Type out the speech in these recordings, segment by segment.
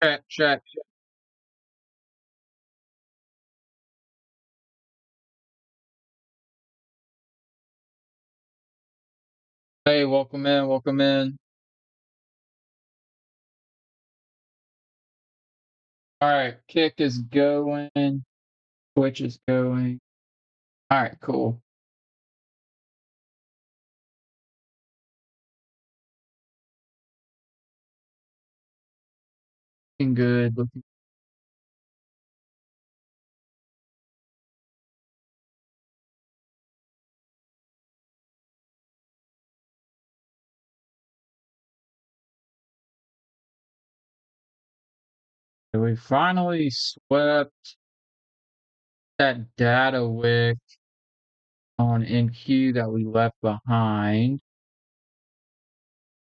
Check, check. Hey, welcome in, welcome in. All right, kick is going, Twitch is going. All right, cool. Looking good. Looking. So we finally swept that data wick on NQ that we left behind.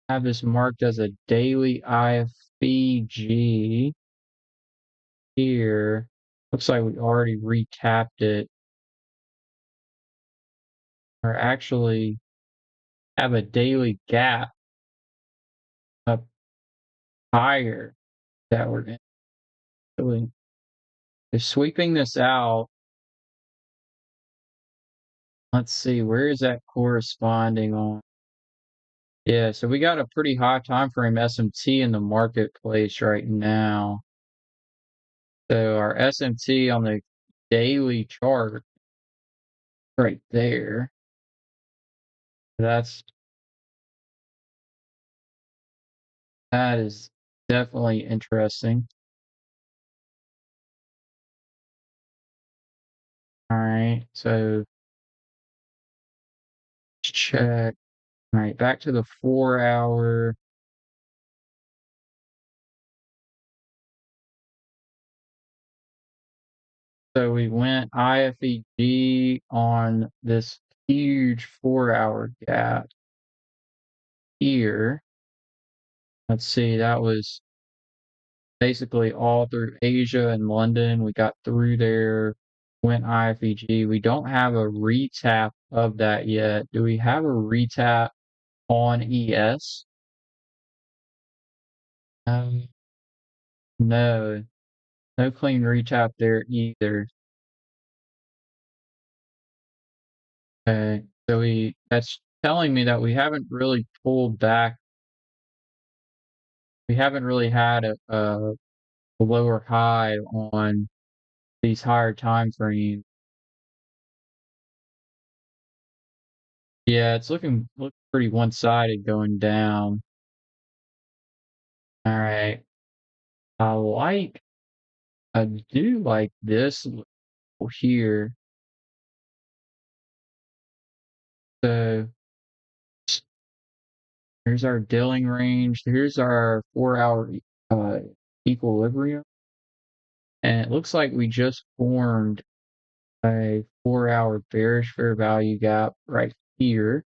Have this marked as a daily IFBG here. Looks like we already retapped it, or actually have a daily gap up higher that we're in. Really, if sweeping this out, let's see, where is that corresponding on? Yeah, so we got a pretty high time frame SMT in the marketplace right now. So our SMT on the daily chart right there. That's that is definitely interesting. All right, so check. All right, back to the 4 hour. So we went IFEG on this huge 4 hour gap here. Let's see, that was basically all through Asia and London. We got through there, went IFEG. We don't have a retap of that yet. Do we have a retap on ES? Um, no, no clean retap there either. Okay, so that's telling me that we haven't really pulled back. We haven't really had a lower high on these higher time frames. Yeah, it's looking pretty one-sided going down. All right. I like I do like this here. So here's our Dilling range. Here's our 4 hour uh, equilibrium. And it looks like we just formed a 4 hour bearish fair value gap right here.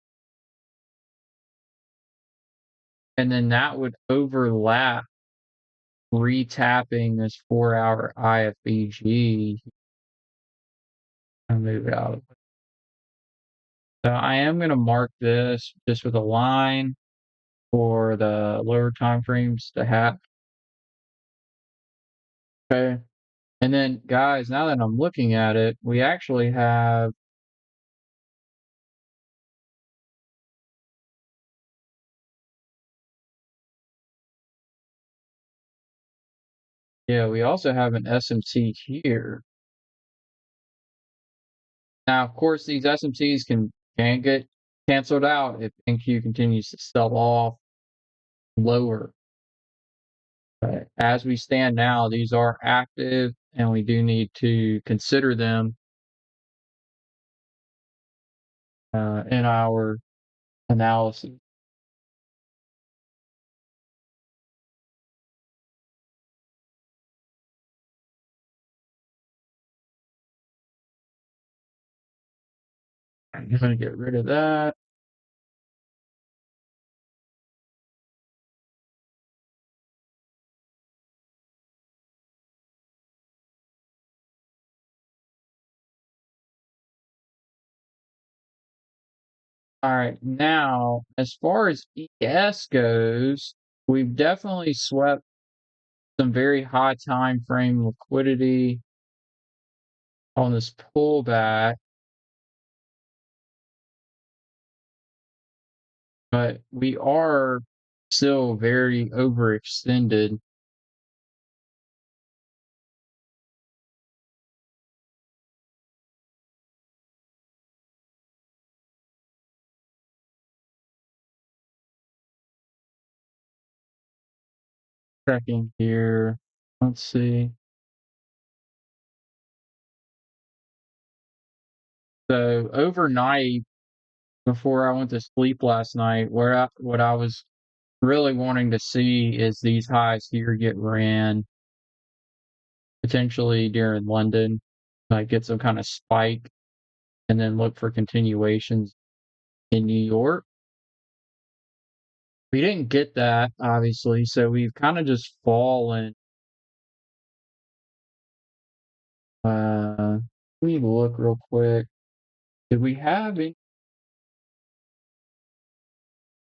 And then that would overlap retapping this 4 hour IFBG. I'll move out. So I am going to mark this just with a line for the lower time frames to happen. Okay. And then, guys, now that I'm looking at it, we actually have yeah, we also have an SMT here. Now, of course, these SMTs can get canceled out if NQ continues to sell off lower. But as we stand now, these are active, and we do need to consider them in our analysis. I'm going to get rid of that. All right, now as far as ES goes, we've definitely swept some very high time frame liquidity on this pullback, but we are still very overextended. Checking here. Let's see. So overnight, before I went to sleep last night, what I was really wanting to see is these highs here get ran potentially during London, like get some kind of spike, and then look for continuations in New York. We didn't get that, obviously, so we've kind of just fallen. Let me look real quick. Did we have any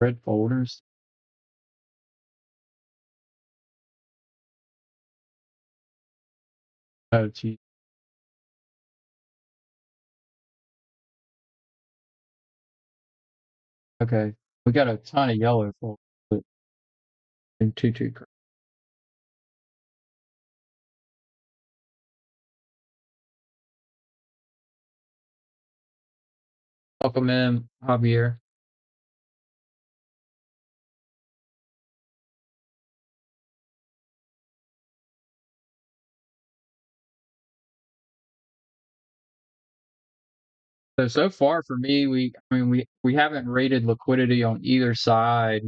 red folders? Oh, geez. Okay. We got a ton of yellow folders, but in two. Welcome in, Javier. So far for me, we haven't rated liquidity on either side.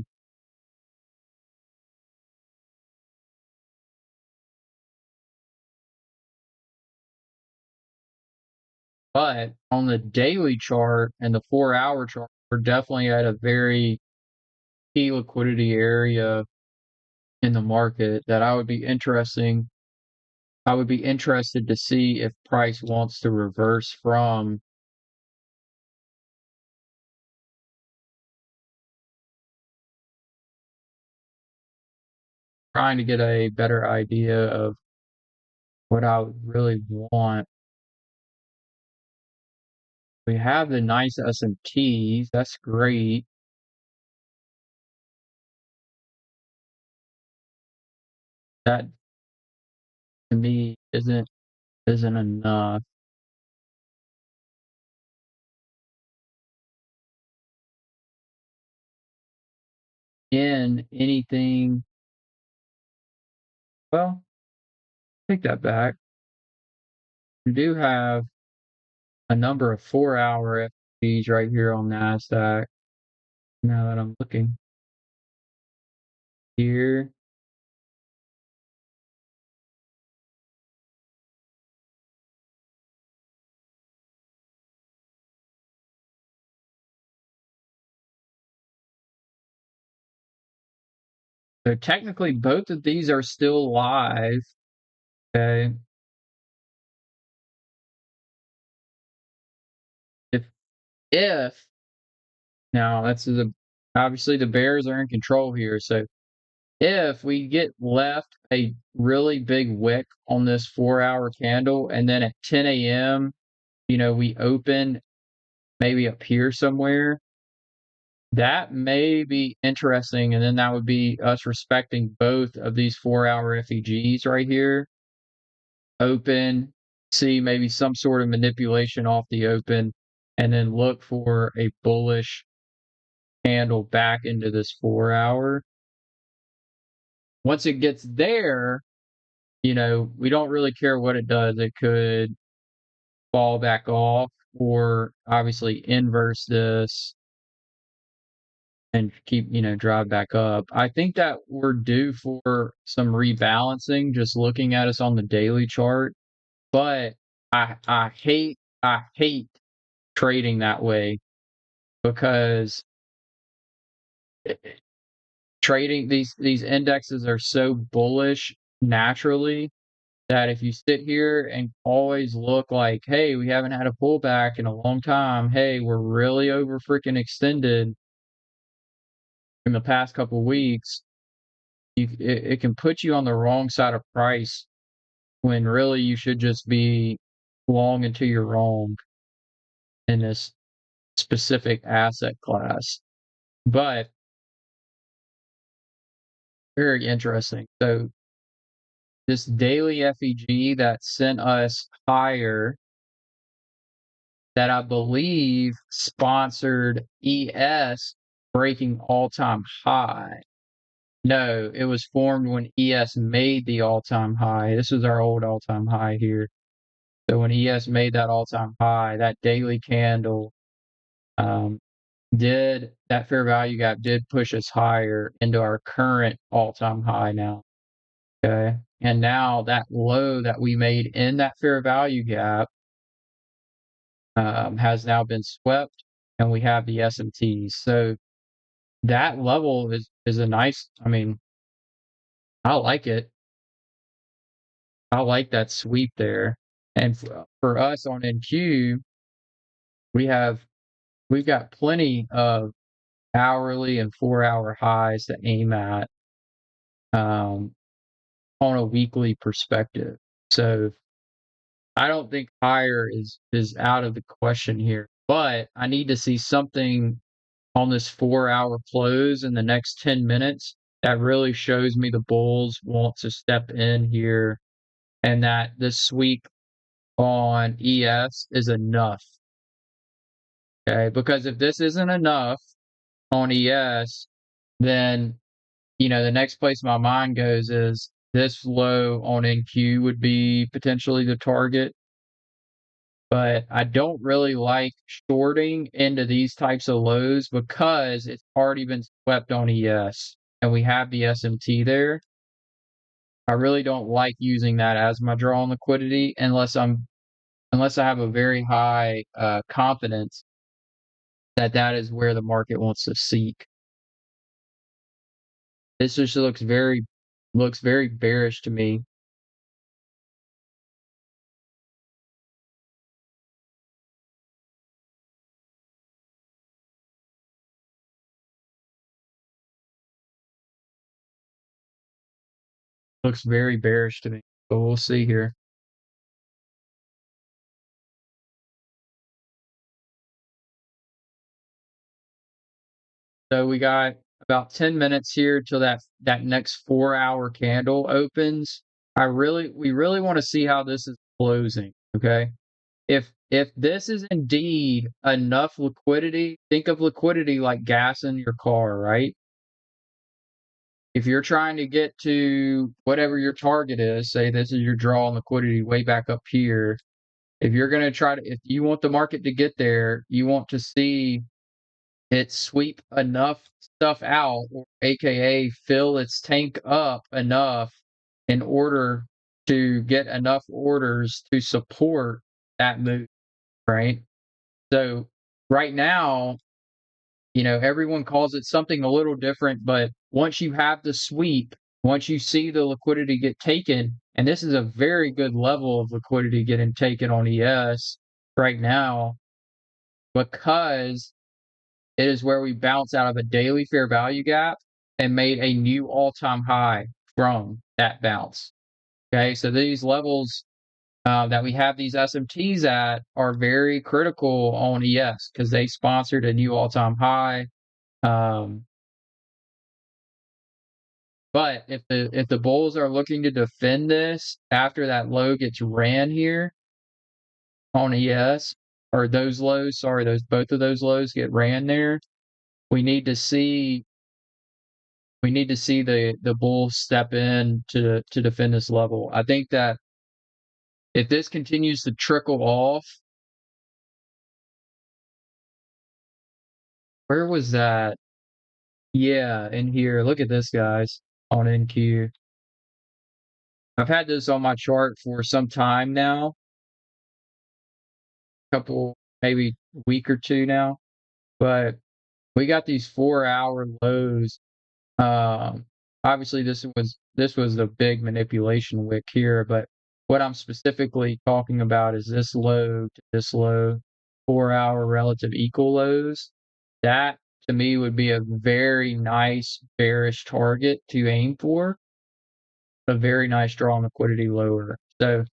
But on the daily chart and the 4-hour chart, we're definitely at a very key liquidity area in the market that I would be interested to see if price wants to reverse from. Trying to get a better idea of what I would really want. We have the nice S&Ps. That's great. That to me isn't enough. In anything, well, take that back. We do have a number of 4-hour FPs right here on NASDAQ. Now that I'm looking here, so technically both of these are still live. Okay, if if now obviously the bears are in control here. So if we get left a really big wick on this 4-hour candle, and then at 10 a.m., we open maybe up here somewhere, that may be interesting. And then that would be us respecting both of these 4-hour FEGs right here. Open, see maybe some sort of manipulation off the open, and then look for a bullish candle back into this 4-hour. Once it gets there, we don't really care what it does. It could fall back off or obviously inverse this and keep, drive back up. I think that we're due for some rebalancing just looking at us on the daily chart, but I hate trading that way because trading these indexes are so bullish naturally that if you sit here and always look like, hey, we haven't had a pullback in a long time, hey, we're really over freaking extended in the past couple weeks, it can put you on the wrong side of price when really you should just be long until you're wrong in this specific asset class. But very interesting. So this daily FEG that sent us higher, that I believe sponsored ES breaking all-time high. No, it was formed when ES made the all-time high. This was our old all-time high here. So when ES made that all-time high, that daily candle um, did that fair value gap did push us higher into our current all-time high now. Okay. And now that low that we made in that fair value gap has now been swept, and we have the SMTs. So that level is a nice. I mean, I like it. I like that sweep there. And for us on NQ, we have we've got plenty of hourly and 4-hour highs to aim at on a weekly perspective. So I don't think higher is out of the question here, but I need to see something on this 4-hour close in the next 10 minutes that really shows me the bulls want to step in here and that this sweep on ES is enough. Okay, because if this isn't enough on ES, then the next place my mind goes is this low on NQ would be potentially the target. But I don't really like shorting into these types of lows because it's already been swept on ES and we have the SMT there. I really don't like using that as my draw on liquidity unless I have a very high confidence that that is where the market wants to seek. This just looks very bearish to me. Looks very bearish to me. But we'll see here. So we got about 10 minutes here till that next 4-hour candle opens. We really want to see how this is closing. Okay. If this is indeed enough liquidity, think of liquidity like gas in your car, right? If you're trying to get to whatever your target is, say this is your draw on liquidity way back up here. If you're going to if you want the market to get there, you want to see it sweep enough stuff out, or AKA fill its tank up enough in order to get enough orders to support that move, right? So right now, everyone calls it something a little different, but once you have the sweep, once you see the liquidity get taken, and this is a very good level of liquidity getting taken on ES right now, because it is where we bounce out of a daily fair value gap and made a new all-time high from that bounce. Okay, so these levels that we have these SMTs at are very critical on ES because they sponsored a new all-time high. But if the bulls are looking to defend this after that low gets ran here on ES, or those lows, sorry, both of those lows get ran there, we need to see the bulls step in to defend this level. I think that if this continues to trickle off, where was that? Yeah, in here. Look at this, guys, on NQ. I've had this on my chart for some time now, couple, maybe week or two now, but we got these 4-hour lows. Um, Obviously, this was the big manipulation wick here, but what I'm specifically talking about is this low to this low, 4-hour relative equal lows. That to me would be a very nice bearish target to aim for, a very nice draw on liquidity lower. So,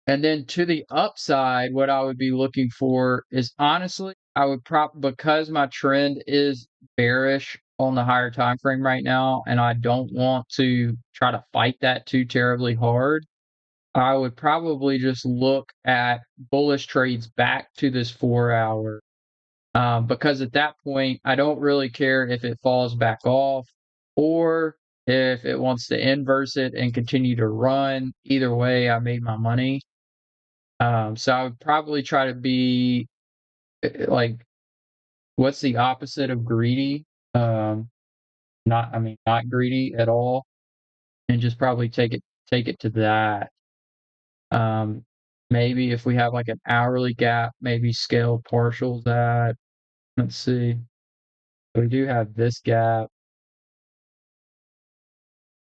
and then to the upside, what I would be looking for is honestly, I would because my trend is bearish on the higher time frame right now, and I don't want to try to fight that too terribly hard. I would probably just look at bullish trades back to this 4 hour. Because at that point, I don't really care if it falls back off or if it wants to inverse it and continue to run. Either way, I made my money. So I would probably try to be like, what's the opposite of greedy? Not greedy at all, and just probably take it to that. Um, maybe if we have like an hourly gap, maybe scale partials at. Let's see. We do have this gap,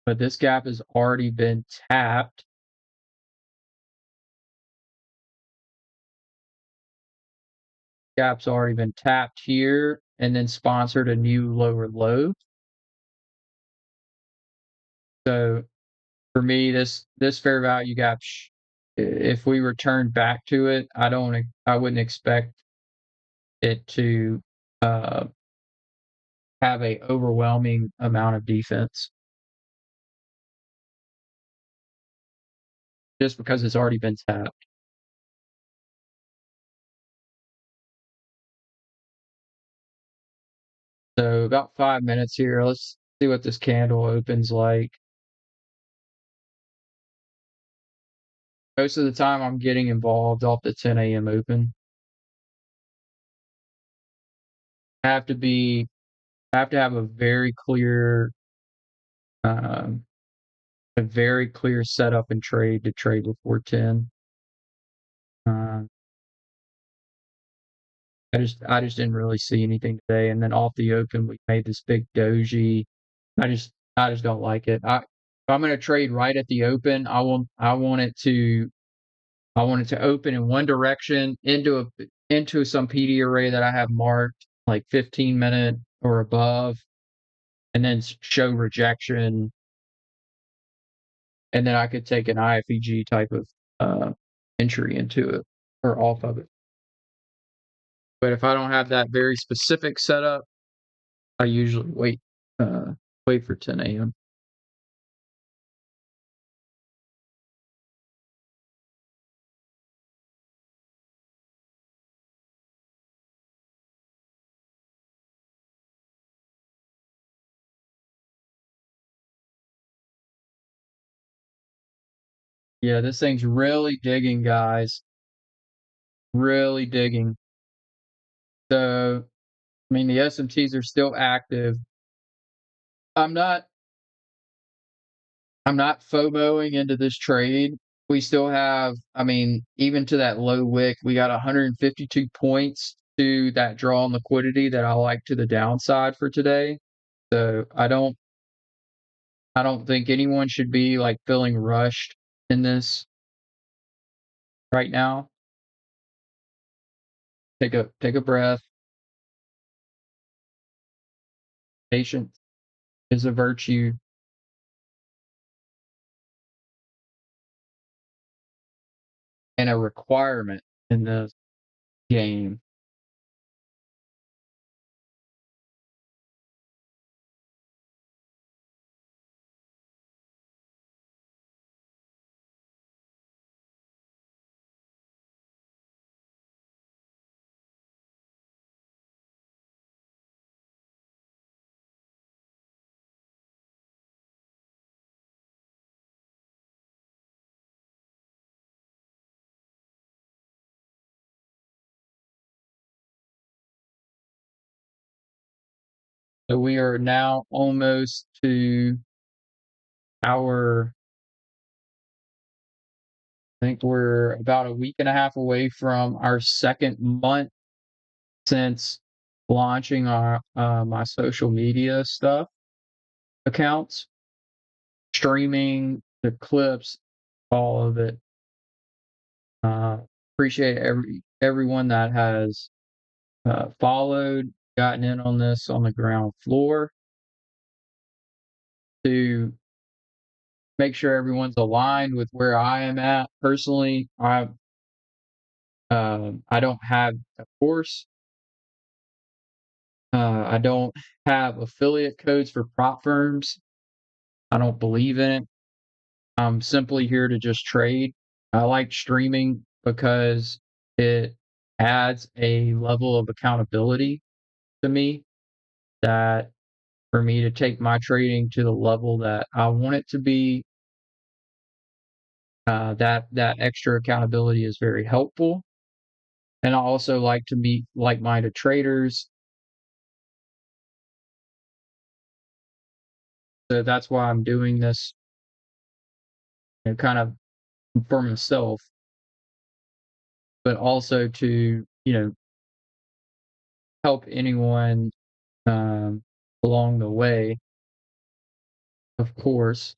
but this gap has already been tapped. Gap's already been tapped here and then sponsored a new lower low. So for me, this fair value gap, if we return back to it, I wouldn't expect it to uh, have a overwhelming amount of defense just because it's already been tapped. So about 5 minutes here. Let's see what this candle opens like. Most of the time, I'm getting involved off the 10 a.m. open. I have to be, I have to have um, a very clear setup and trade to trade before 10. Uh, I just didn't really see anything today. And then off the open, we made this big doji. I just don't like it. If I'm going to trade right at the open, I want it to open in one direction into some PD array that I have marked like 15-minute or above, and then show rejection, and then I could take an IFEG type of entry into it or off of it. But if I don't have that very specific setup, I usually wait for 10 a.m. Yeah, this thing's really digging, guys. Really digging. So, I mean, the SMTs are still active. I'm not I'm not FOMOing into this trade. We still have, I mean, even to that low wick, we got 152 points to that draw on liquidity that I like to the downside for today. So I don't think anyone should be like feeling rushed in this right now. Take a breath. Patience is a virtue and a requirement in this game. So we are now almost to our, I think we're about a week and a half away from our second month since launching our my social media stuff accounts, streaming the clips, all of it. Uh, Appreciate everyone that has followed, gotten in on this on the ground floor to make sure everyone's aligned with where I am at. Personally, I don't have a course. I don't have affiliate codes for prop firms. I don't believe in it. I'm simply here to just trade. I like streaming because it adds a level of accountability to me that for me to take my trading to the level that I want it to be, that extra accountability is very helpful. And I also like to meet like-minded traders. So that's why I'm doing this, kind of for myself, but also to, help anyone um, along the way, of course.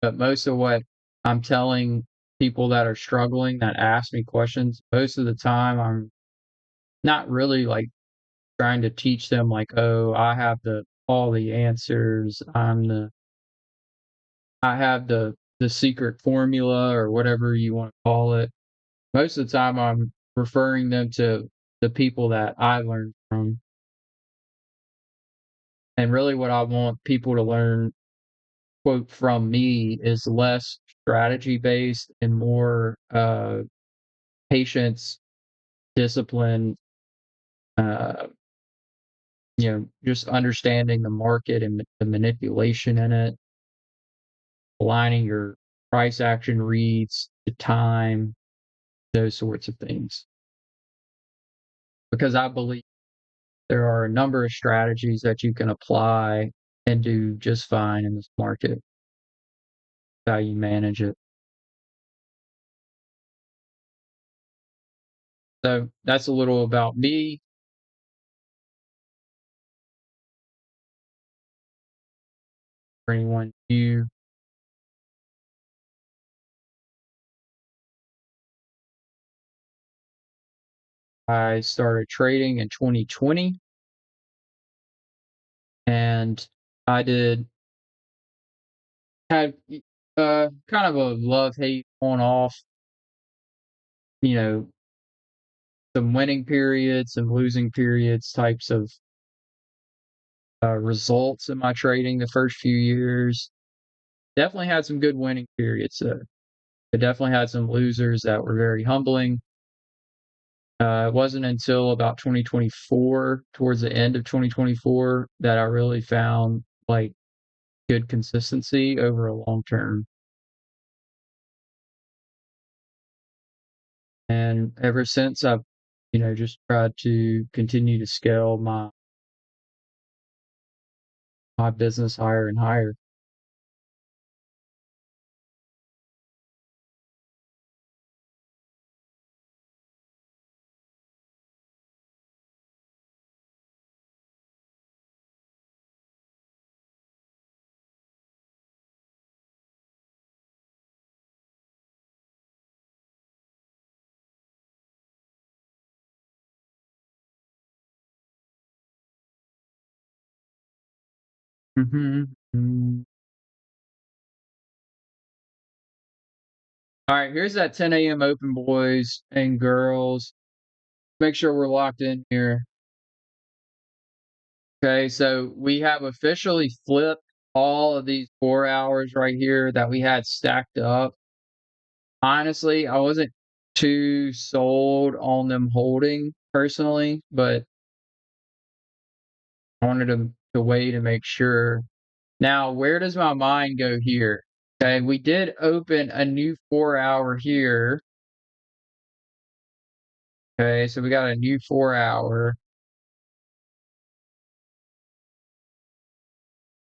But most of what I'm telling people that are struggling that ask me questions, most of the time I'm not really like trying to teach them like, oh, I have all the answers. I have the secret formula or whatever you want to call it. Most of the time I'm referring them to the people that I learned from. And really what I want people to learn, quote, from me is less strategy based and more patience, discipline, uh, just understanding the market and the manipulation in it, aligning your price action reads, the time, those sorts of things. Because I believe there are a number of strategies that you can apply and do just fine in this market, how you manage it. So that's a little about me. For anyone new, I started trading in 2020 and I had kind of a love hate on off, you know, some winning periods, some losing periods types of results in my trading the first few years. Definitely had some good winning periods. It definitely had some losers that were very humbling. It wasn't until about 2024, towards the end of 2024, that I really found like good consistency over a long term. And ever since I've, just tried to continue to scale my business higher and higher. Mhm. Mm. All right, here's that 10 a.m. open, boys and girls. Make sure we're locked in here. Okay, so we have officially flipped all of these 4 hours right here that we had stacked up. Honestly, I wasn't too sold on them holding personally, but I wanted to wait and make sure. Now, where does my mind go here? Okay, we did open a new 4 hour here. Okay, so we got a new 4 hour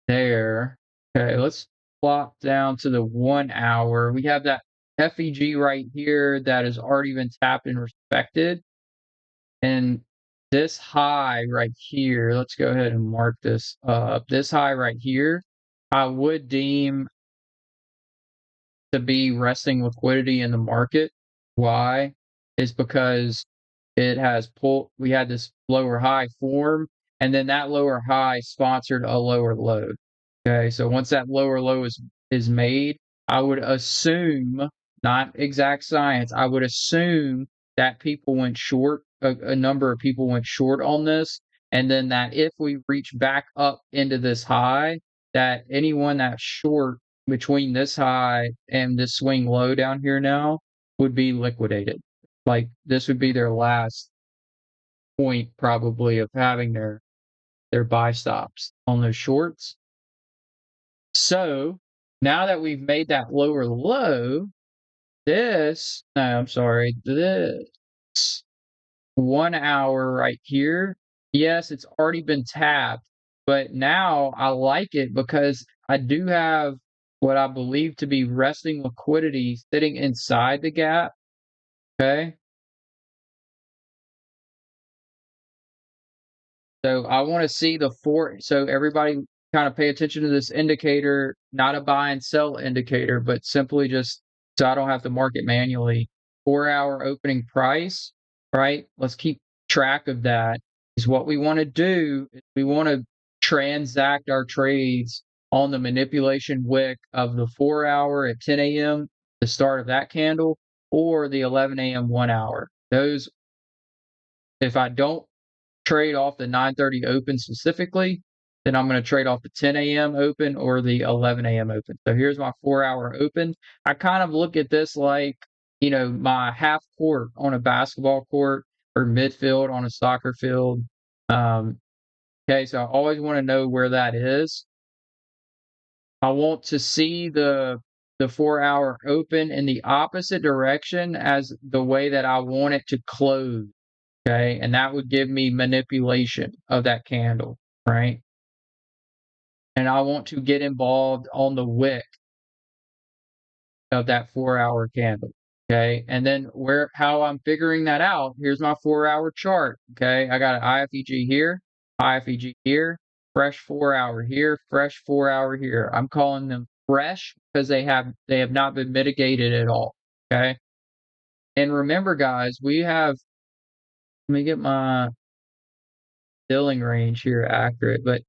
there. Okay, let's flop down to the 1 hour. We have that FEG right here that has already been tapped and respected. And this high right here, let's go ahead and mark this up. This high right here, I would deem to be resting liquidity in the market. Why? is because we had this lower high form, and then that lower high sponsored a lower low. Okay, so once that lower low is made, I would assume, not exact science, I would assume that people went short, a number of people went short on this, and then that if we reach back up into this high, that anyone that's short between this high and this swing low down here now would be liquidated. Like this would be their last point probably of having their buy stops on those shorts. So now that we've made that lower low, this 1 hour right here, yes, it's already been tapped, but now I like it because I do have what I believe to be resting liquidity sitting inside the gap. Okay. So I want to see so everybody kind of pay attention to this indicator, not a buy and sell indicator, but simply just so I don't have to mark it manually. 4-hour opening price, right? Let's keep track of that. Is what we want to do is we want to transact our trades on the manipulation wick of the 4-hour at 10 a.m., the start of that candle, or the 11 a.m. 1 hour. Those, if I don't trade off the 9:30 open specifically, then I'm going to trade off the 10 a.m. open or the 11 a.m. open. So here's my 4-hour open. I kind of look at this like, my half court on a basketball court or midfield on a soccer field. Okay, so I always want to know where that is. I want to see the 4-hour open in the opposite direction as the way that I want it to close. Okay, and that would give me manipulation of that candle, right? And I want to get involved on the wick of that 4-hour candle. Okay, and then how I'm figuring that out, here's my 4-hour chart. Okay, I got an IFEG here, fresh 4-hour here, fresh 4-hour here. I'm calling them fresh because they have not been mitigated at all. Okay, and remember, guys, let me get my billing range here accurate, but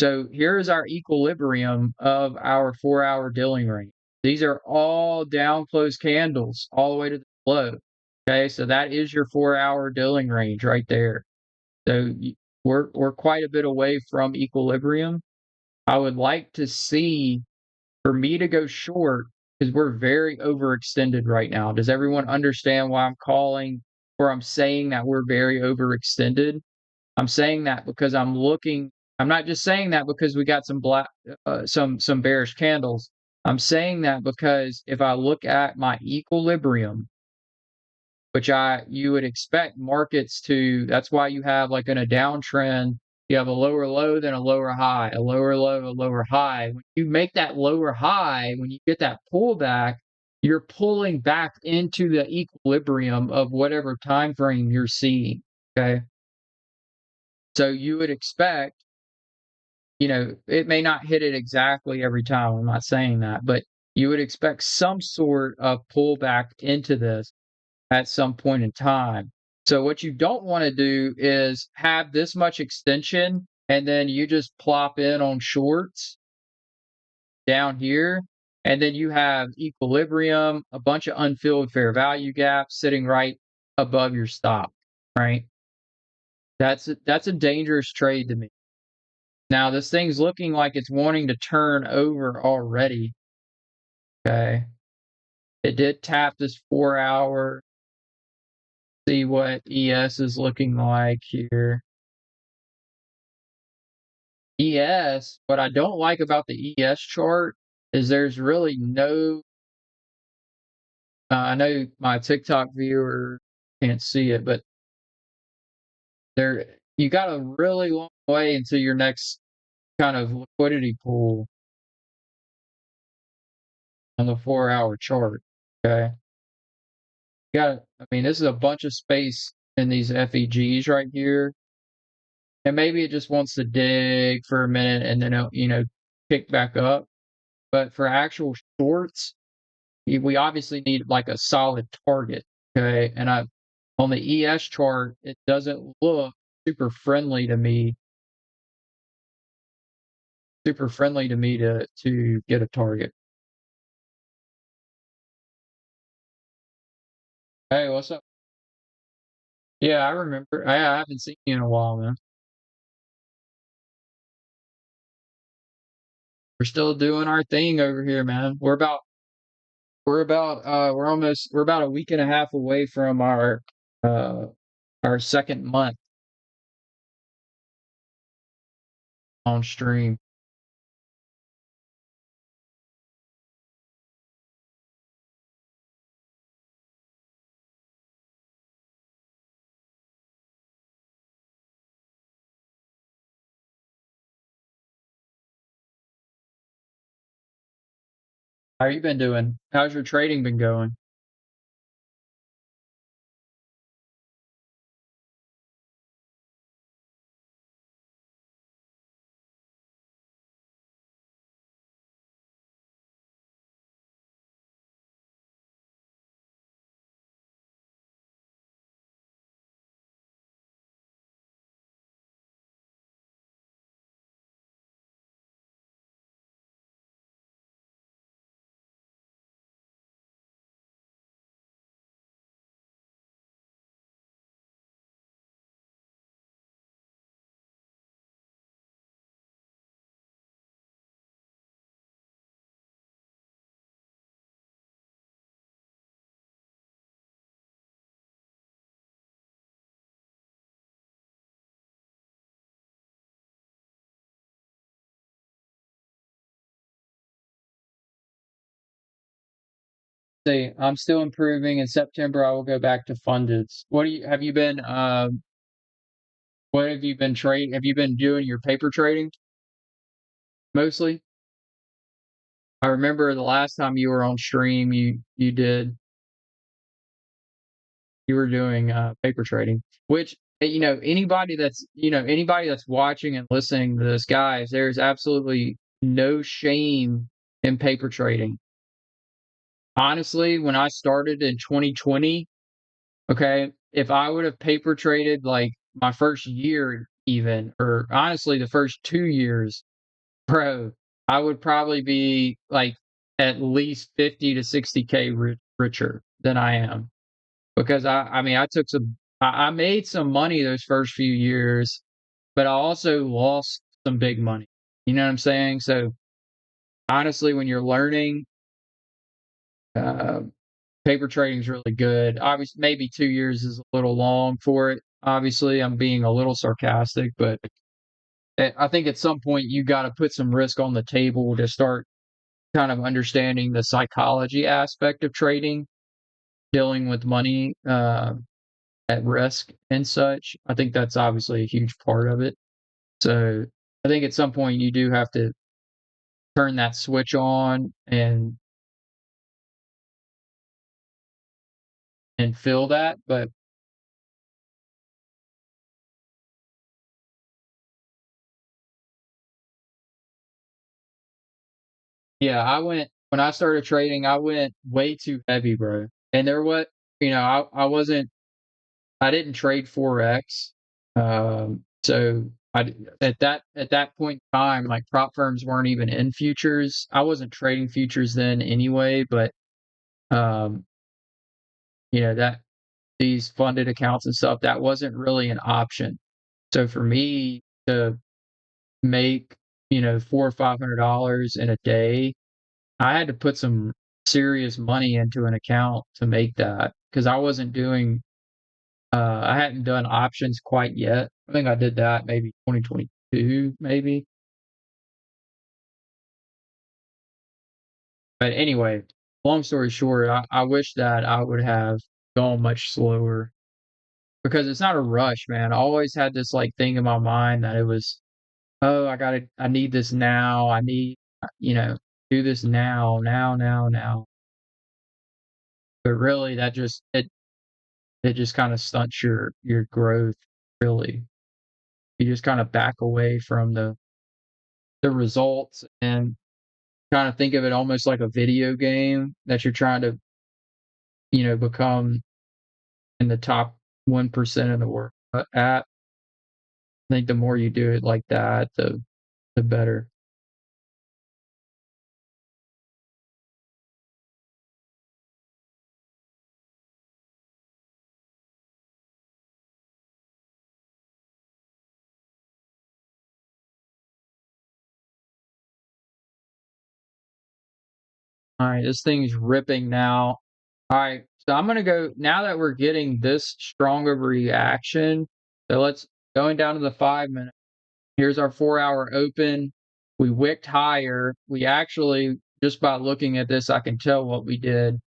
so here's our equilibrium of our 4-hour dealing range. These are all down close candles all the way to the low. Okay, so that is your 4-hour dealing range right there. So we're quite a bit away from equilibrium. I would like to see, for me to go short, because we're very overextended right now. Does everyone understand why I'm saying that we're very overextended? I'm saying that because I'm not just saying that because we got some bearish candles. I'm saying that because if I look at my equilibrium, which you would expect markets to, that's why you have like in a downtrend, you have a lower low, then a lower high, a lower low, a lower high. When you make that lower high, when you get that pullback, you're pulling back into the equilibrium of whatever time frame you're seeing. Okay. So you would expect, it may not hit it exactly every time. I'm not saying that, but you would expect some sort of pullback into this at some point in time. So what you don't want to do is have this much extension and then you just plop in on shorts down here, and then you have equilibrium, a bunch of unfilled fair value gaps sitting right above your stop, right? That's a dangerous trade to me. Now this thing's looking like it's wanting to turn over already. Okay. It did tap this 4-hour. See what ES is looking like here. ES, what I don't like about the ES chart is there's really no, I know my TikTok viewer can't see it, but you got a really long way into your next kind of liquidity pool on the 4-hour chart. Okay. This is a bunch of space in these FEGs right here. And maybe it just wants to dig for a minute and then it'll, pick back up. But for actual shorts, we obviously need like a solid target. Okay. And on the ES chart, it doesn't look super friendly to me to get a target. Hey, what's up? Yeah, I remember. I haven't seen you in a while, man. We're still doing our thing over here, man. We're about a week and a half away from uh our second month on stream. How you been doing? How's your trading been going? See, I'm still improving. In September, I will go back to fundeds. Have you been what have you been trading? Have you been doing your paper trading mostly? I remember the last time you were on stream, you were doing paper trading, which anybody that's watching and listening to this, guys, there's absolutely no shame in paper trading. Honestly, when I started in 2020, okay, if I would have paper traded like my first year, even, or honestly, the first 2 years, bro, I would probably be like at least 50 to 60K richer than I am because I mean, I made some money those first few years, but I also lost some big money. You know what I'm saying? So honestly, when you're learning, uh, paper trading is really good. Obviously, maybe 2 years is a little long for it. Obviously, I'm being a little sarcastic, but I think at some point you got to put some risk on the table to start kind of understanding the psychology aspect of trading, dealing with money at risk and such. I think that's obviously a huge part of it. So I think at some point you do have to turn that switch on and feel that. But yeah, I went when I started trading, I went way too heavy, bro. And there was, I didn't trade forex. So at that point in time, like prop firms weren't even in futures. I wasn't trading futures then anyway, but um, that these funded accounts and stuff, that wasn't really an option. So for me to make, $400 or $500 in a day, I had to put some serious money into an account to make that because I hadn't done options quite yet. I think I did that maybe 2022, maybe. But anyway, long story short, I wish that I would have gone much slower because it's not a rush, man. I always had this like thing in my mind that it was, oh, I need this now. I need, you know, do this now, now, now, now. But really, it just kind of stunts your growth. Really, you just kind of back away from the results and kind of think of it almost like a video game that you're trying to become in the top 1% of the world at. I think the more you do it like that, the better. All right, this thing's ripping now. All right, so I'm gonna go now that we're getting this strong of a reaction. So let's going down to the 5 minute. Here's our 4 hour open. We wicked higher. We actually just by looking at this, I can tell what we did.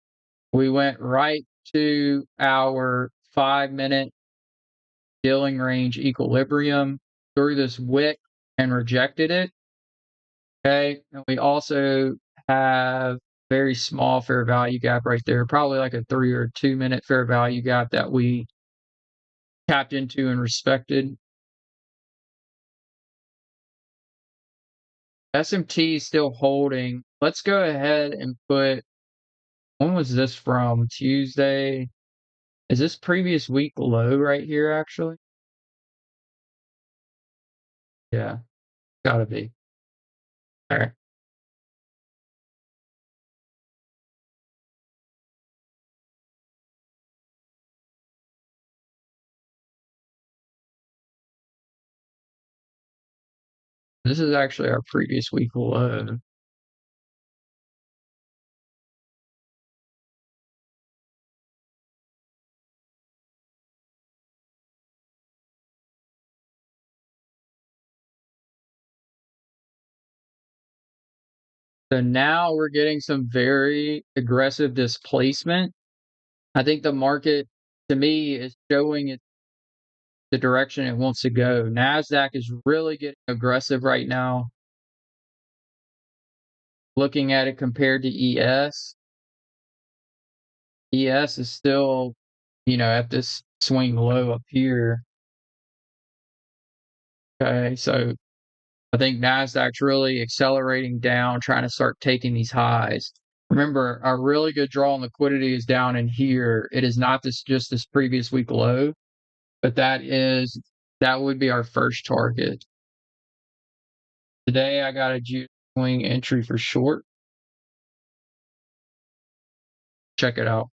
We went right to our 5 minute dealing range equilibrium through this wick and rejected it. Okay. And we also have very small fair value gap right there, probably like a 3 or 2 minute fair value gap that we tapped into and respected. SMT is still holding. Let's go ahead and put, when was this from? Tuesday. Is this previous week low right here, actually? Yeah, gotta be. All right. This is actually our previous week low. So now we're getting some very aggressive displacement. I think the market, to me, is showing it the direction it wants to go. NASDAQ is really getting aggressive right now. Looking at it compared to ES, ES is still, at this swing low up here. Okay, so I think NASDAQ's really accelerating down, trying to start taking these highs. Remember, our really good draw on liquidity is down in here. It is not just this previous week low, but that would be our first target. Today I got a juice swing entry for short. Check it out.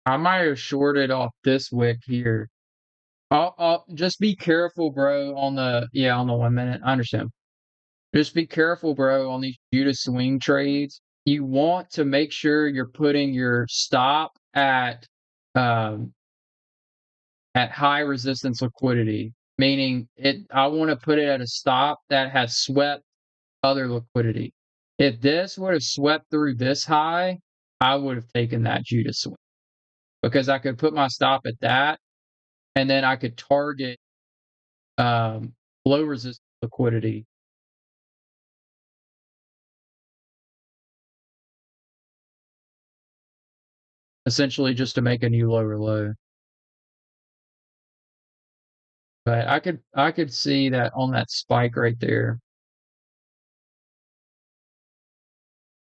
I might have shorted off this wick here. I'll just be careful, bro, on the 1 minute. I understand. Just be careful, bro, on these Judas swing trades. You want to make sure you're putting your stop um, at high resistance liquidity, meaning I want to put it at a stop that has swept other liquidity. If this would have swept through this high, I would have taken that Judas swing because I could put my stop at that, and then I could target um, low resistance liquidity, essentially just to make a new lower low. But I could see that on that spike right there.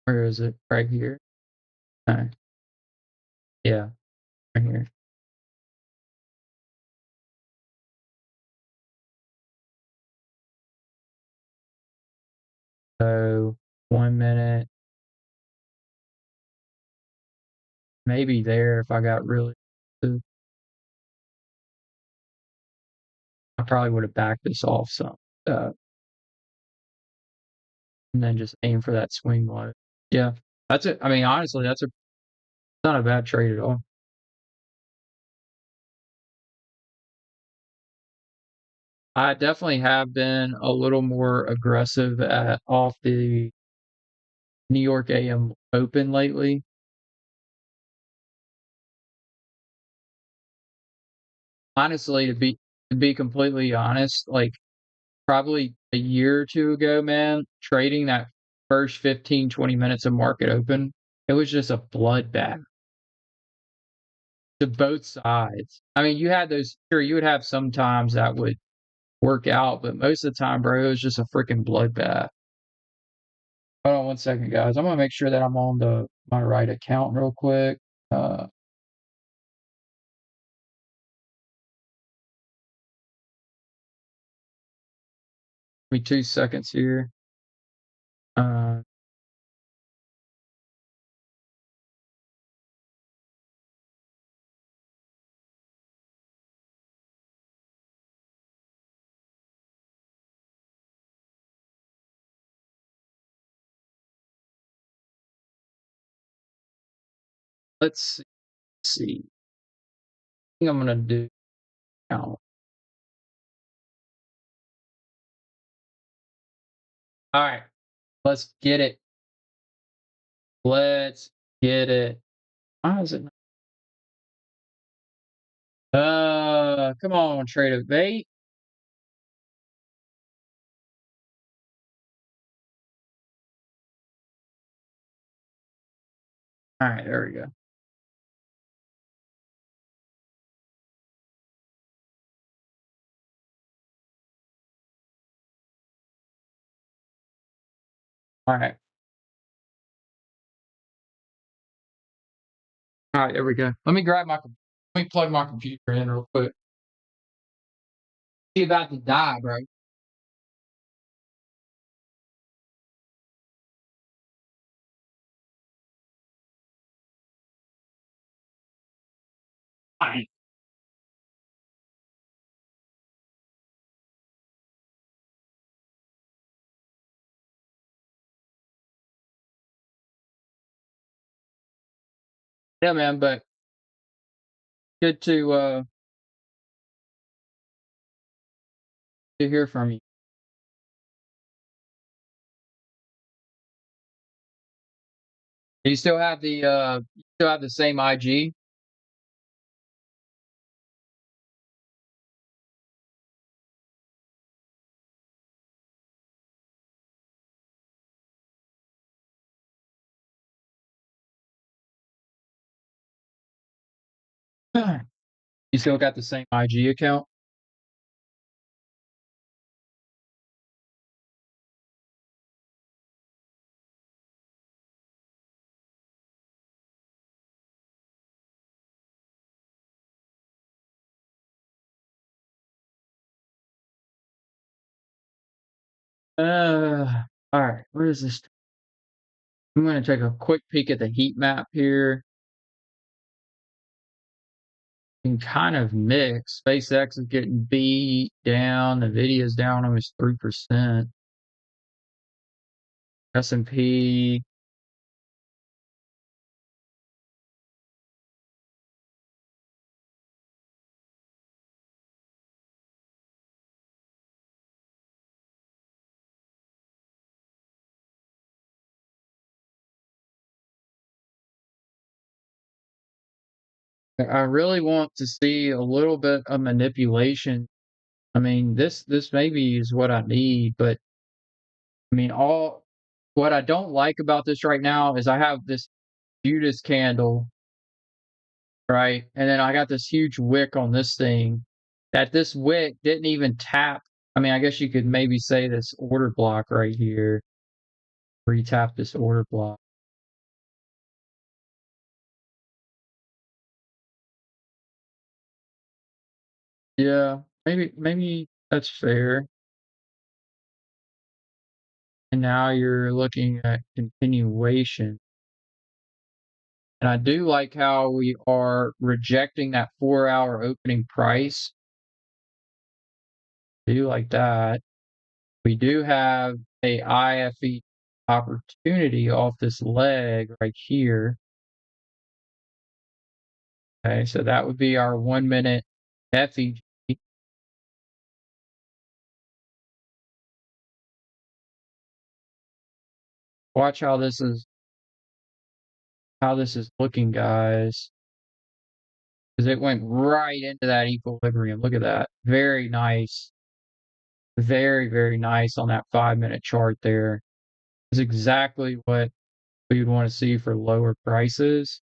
Where is it? Right here. Yeah, right here. So 1 minute, maybe there if I got really. I probably would have backed this off some, and then just aim for that swing low. Yeah, that's it. I mean, honestly, that's not a bad trade at all. I definitely have been a little more aggressive off the New York AM Open lately. Honestly, to be completely honest, like probably a year or two ago, man, trading that first 15, 20 minutes of market open, it was just a bloodbath to both sides. I mean, you had those sure, you would have some times that would work out, but most of the time, bro, it was just a freaking bloodbath. Hold on one second, guys. I'm gonna make sure that I'm on my right account real quick. Uh, Give me 2 seconds here. Uh, let's see. I think I'm gonna do now. All right, let's get it. Let's get it. Why is it? Come on, trade of bait. All right, there we go. All right, all right, there we go. Let me grab let me plug my computer in real quick. He about to die, bro. Fine. Yeah, man, but good to hear from you. You still have you still have the same IG? You still got the same IG account? All right. Where is this? I'm gonna take a quick peek at the heat map here. And kind of mixed. SpaceX is getting beat down. Nvidia's down almost 3%. S&P. I really want to see a little bit of manipulation. I mean, this maybe is what I need, but I mean, all what I don't like about this right now is I have this Judas candle, right? And then I got this huge wick on this thing that this wick didn't even tap. I mean, I guess you could maybe say this order block right here, where you tap this order block. Yeah, maybe that's fair. And now you're looking at continuation. And I do like how we are rejecting that 4-hour opening price. I do like that. We do have a IFE opportunity off this leg right here. Okay, so that would be our 1 minute FEG. Watch how this is looking, guys. Because it went right into that equilibrium. Look at that. Very nice. Very, very nice on that 5 minute chart there. is exactly what we would want to see for lower prices.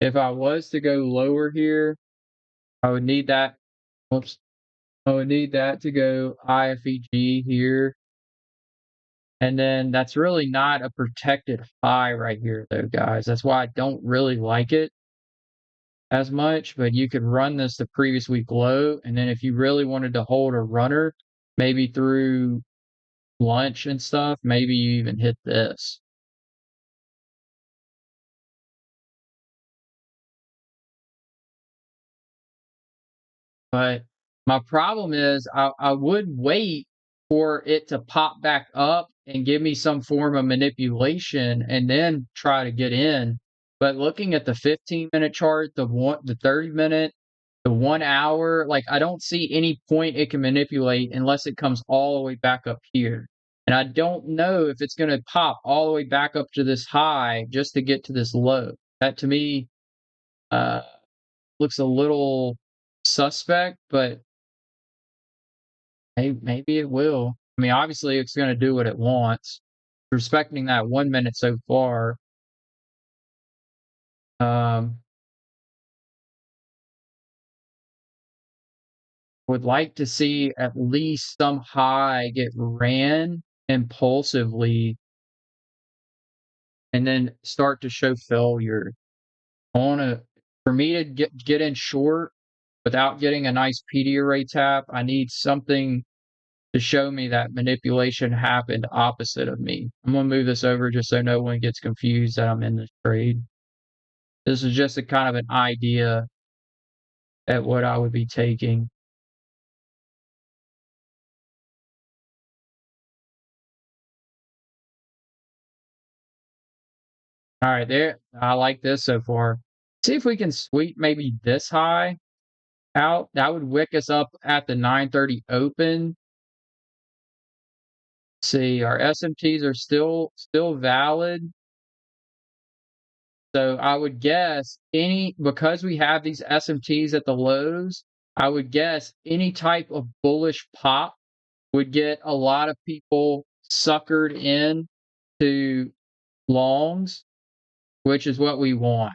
If I was to go lower here, I would need that. Whoops. I would need that to go IFEG here. And then that's really not a protected high right here, though, guys. That's why I don't really like it as much. But you could run this the previous week low. And then if you really wanted to hold a runner, maybe through lunch and stuff, maybe you even hit this. But my problem is I would wait for it to pop back up and give me some form of manipulation and then try to get in. But looking at the 15-minute chart, the 30-minute, the 1 hour, like I don't see any point it can manipulate unless it comes all the way back up here. And I don't know if it's going to pop all the way back up to this high just to get to this low. That to me uh, looks a little suspect, but maybe it will. I mean, obviously, it's going to do what it wants. Respecting that 1 minute so far. Um, would like to see at least some high get ran impulsively and then start to show failure. I want to, for me to get in short without getting a nice PD array tap, I need something to show me that manipulation happened opposite of me. I'm going to move this over just so no one gets confused that I'm in this trade. This is just a kind of an idea at what I would be taking. All right, there. I like this so far. See if we can sweep maybe this high out. That would wick us up at the 9:30 open. See, our SMTs are still valid. So I would guess because we have these SMTs at the lows, I would guess any type of bullish pop would get a lot of people suckered in to longs, which is what we want.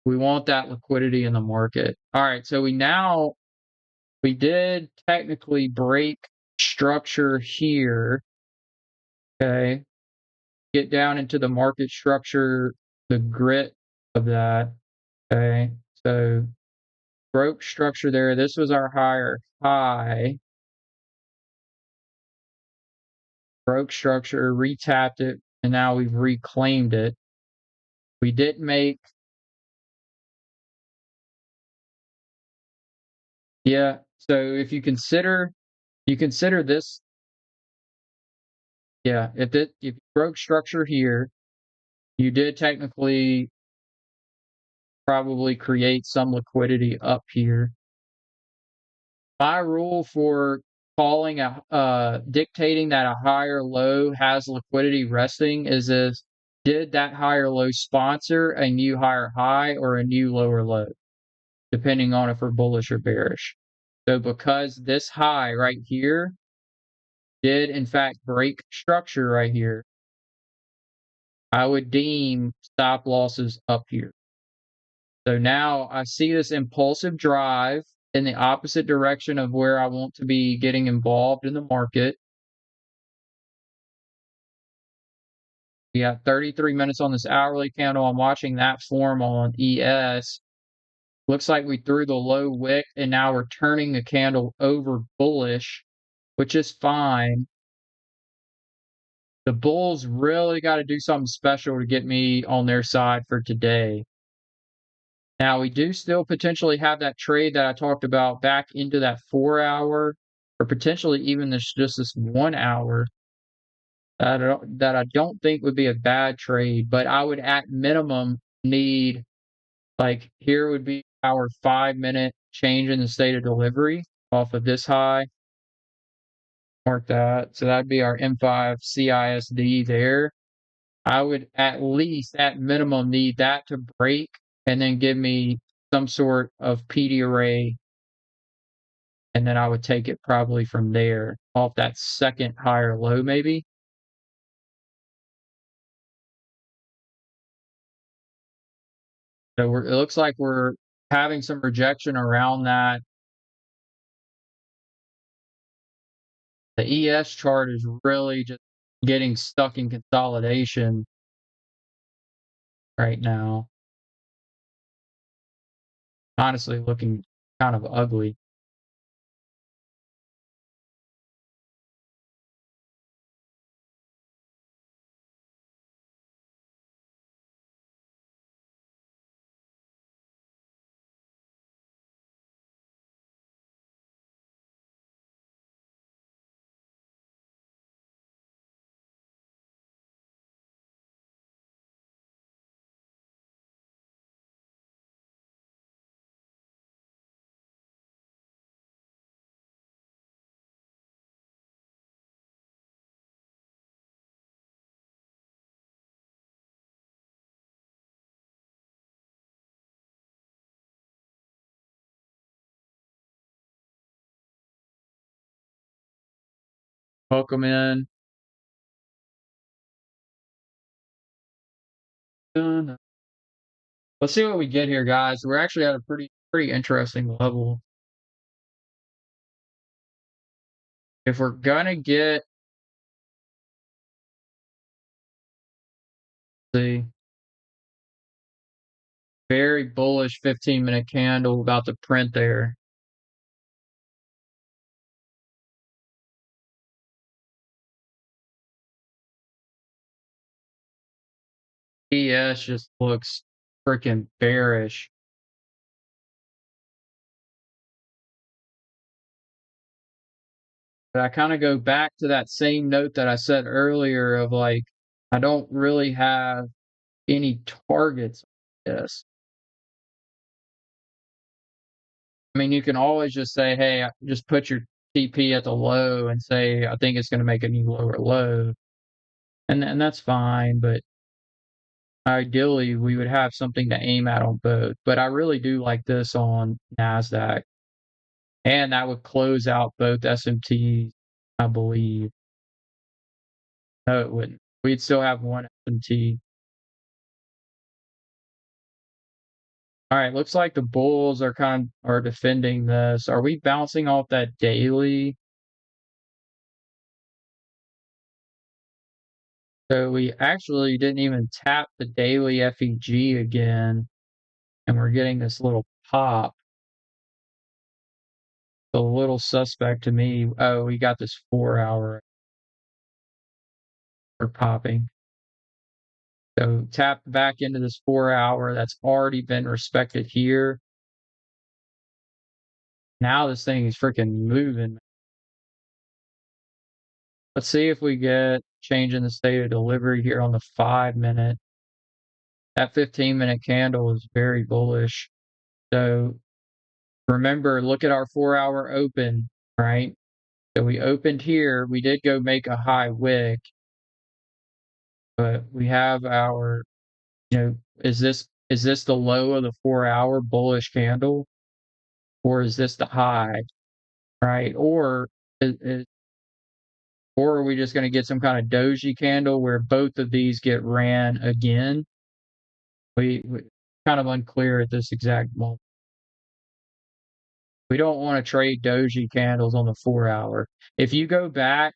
We want that liquidity in the market. All right, so we did technically break structure here. Okay. Get down into the market structure, the grit of that. Okay. So broke structure there. This was our higher high. Broke structure, retapped it, and now we've reclaimed it. We didn't make. Yeah. So if you consider this, yeah, if you broke structure here, you did technically probably create some liquidity up here. My rule for calling dictating that a higher low has liquidity resting is if did that higher low sponsor a new higher high or a new lower low, depending on if we're bullish or bearish. So because this high right here did in fact break structure right here, I would deem stop losses up here. So now I see this impulsive drive in the opposite direction of where I want to be getting involved in the market. We got 33 minutes on this hourly candle. I'm watching that form on ES. Looks like we threw the low wick and now we're turning the candle over bullish, which is fine. The bulls really got to do something special to get me on their side for today. Now, we do still potentially have that trade that I talked about back into that 4 hour or potentially even just this 1 hour that I don't think would be a bad trade, but I would at minimum need, like, here would be our 5 minute change in the state of delivery off of this high. Mark that. So that'd be our M5 CISD there. I would at least, at minimum, need that to break and then give me some sort of PD array. And then I would take it probably from there off that second higher low, maybe. So it looks like we're having some rejection around that. The ES chart is really just getting stuck in consolidation right now. Honestly, looking kind of ugly. Welcome in. Let's see what we get here, guys. We're actually at a pretty interesting level. If we're gonna get the very bullish 15-minute candle about to print there, ES just looks freaking bearish. But I kind of go back to that same note that I said earlier of like, I don't really have any targets. Yes. I mean, you can always just say, hey, just put your TP at the low and say, I think it's going to make a new lower low. And that's fine. But ideally, we would have something to aim at on both. But I really do like this on NASDAQ. And that would close out both SMTs, I believe. No, it wouldn't. We'd still have one SMT. All right, looks like the Bulls are defending this. Are we bouncing off that daily? So we actually didn't even tap the daily FEG again, and we're getting this little pop. A little suspect to me. Oh, we got this 4 hour for popping. So tap back into this 4 hour that's already been respected here. Now this thing is freaking moving. Let's see if we get change in the state of delivery here on the 5 minute. That 15-minute candle is very bullish. So remember, look at our 4 hour open, right? So we opened here. We did go make a high wick, but we have our, is this the low of the 4 hour bullish candle, or is this the high, right? Or are we just going to get some kind of doji candle where both of these get ran again? We kind of unclear at this exact moment. We don't want to trade doji candles on the 4 hour. If you go back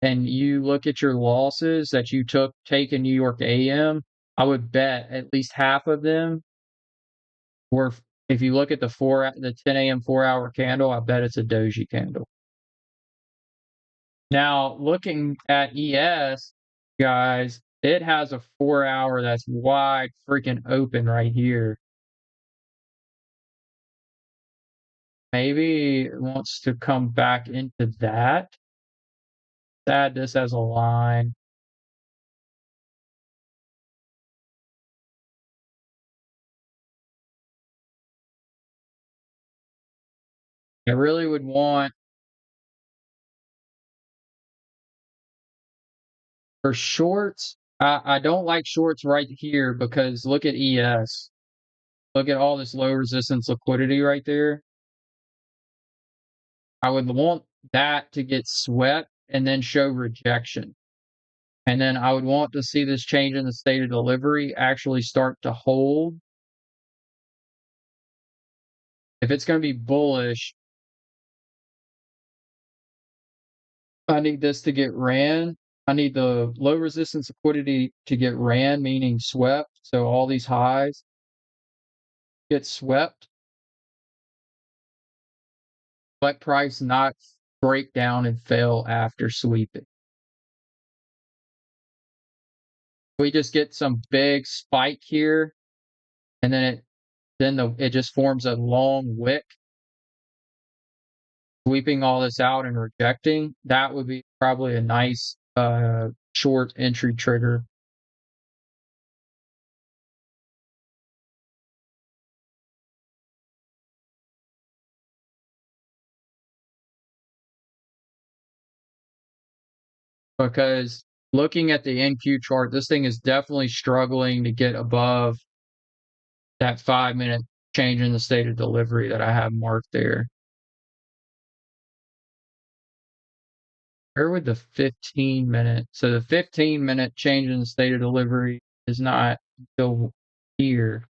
and you look at your losses that you take in New York AM, I would bet at least half of them were, if you look at the 10 AM 4 hour candle, I bet it's a doji candle. Now, looking at ES, guys, it has a 4 hour that's wide freaking open right here. Maybe it wants to come back into that. Add this as a line. I really would want for shorts. I don't like shorts right here because look at ES. Look at all this low resistance liquidity right there. I would want that to get swept and then show rejection. And then I would want to see this change in the state of delivery actually start to hold if it's going to be bullish, I need this to get ran. I need the low resistance liquidity to get ran, meaning swept. So all these highs get swept, but price not break down and fail after sweeping. We just get some big spike here, and then it just forms a long wick, sweeping all this out and rejecting. That would be probably a nice short entry trigger. Because looking at the NQ chart, this thing is definitely struggling to get above that 5-minute change in the state of delivery that I have marked there. Where would the 15-minute? So the 15-minute change in the state of delivery is not until here.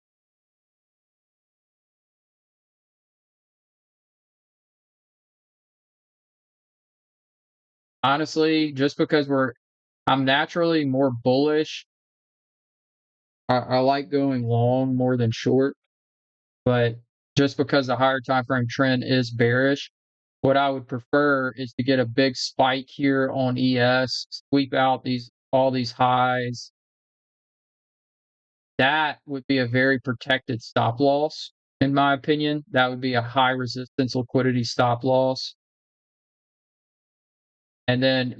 Honestly, just because I'm naturally more bullish. I like going long more than short, but just because the higher time frame trend is bearish, what I would prefer is to get a big spike here on ES, sweep out all these highs. That would be a very protected stop loss, in my opinion. That would be a high resistance liquidity stop loss. And then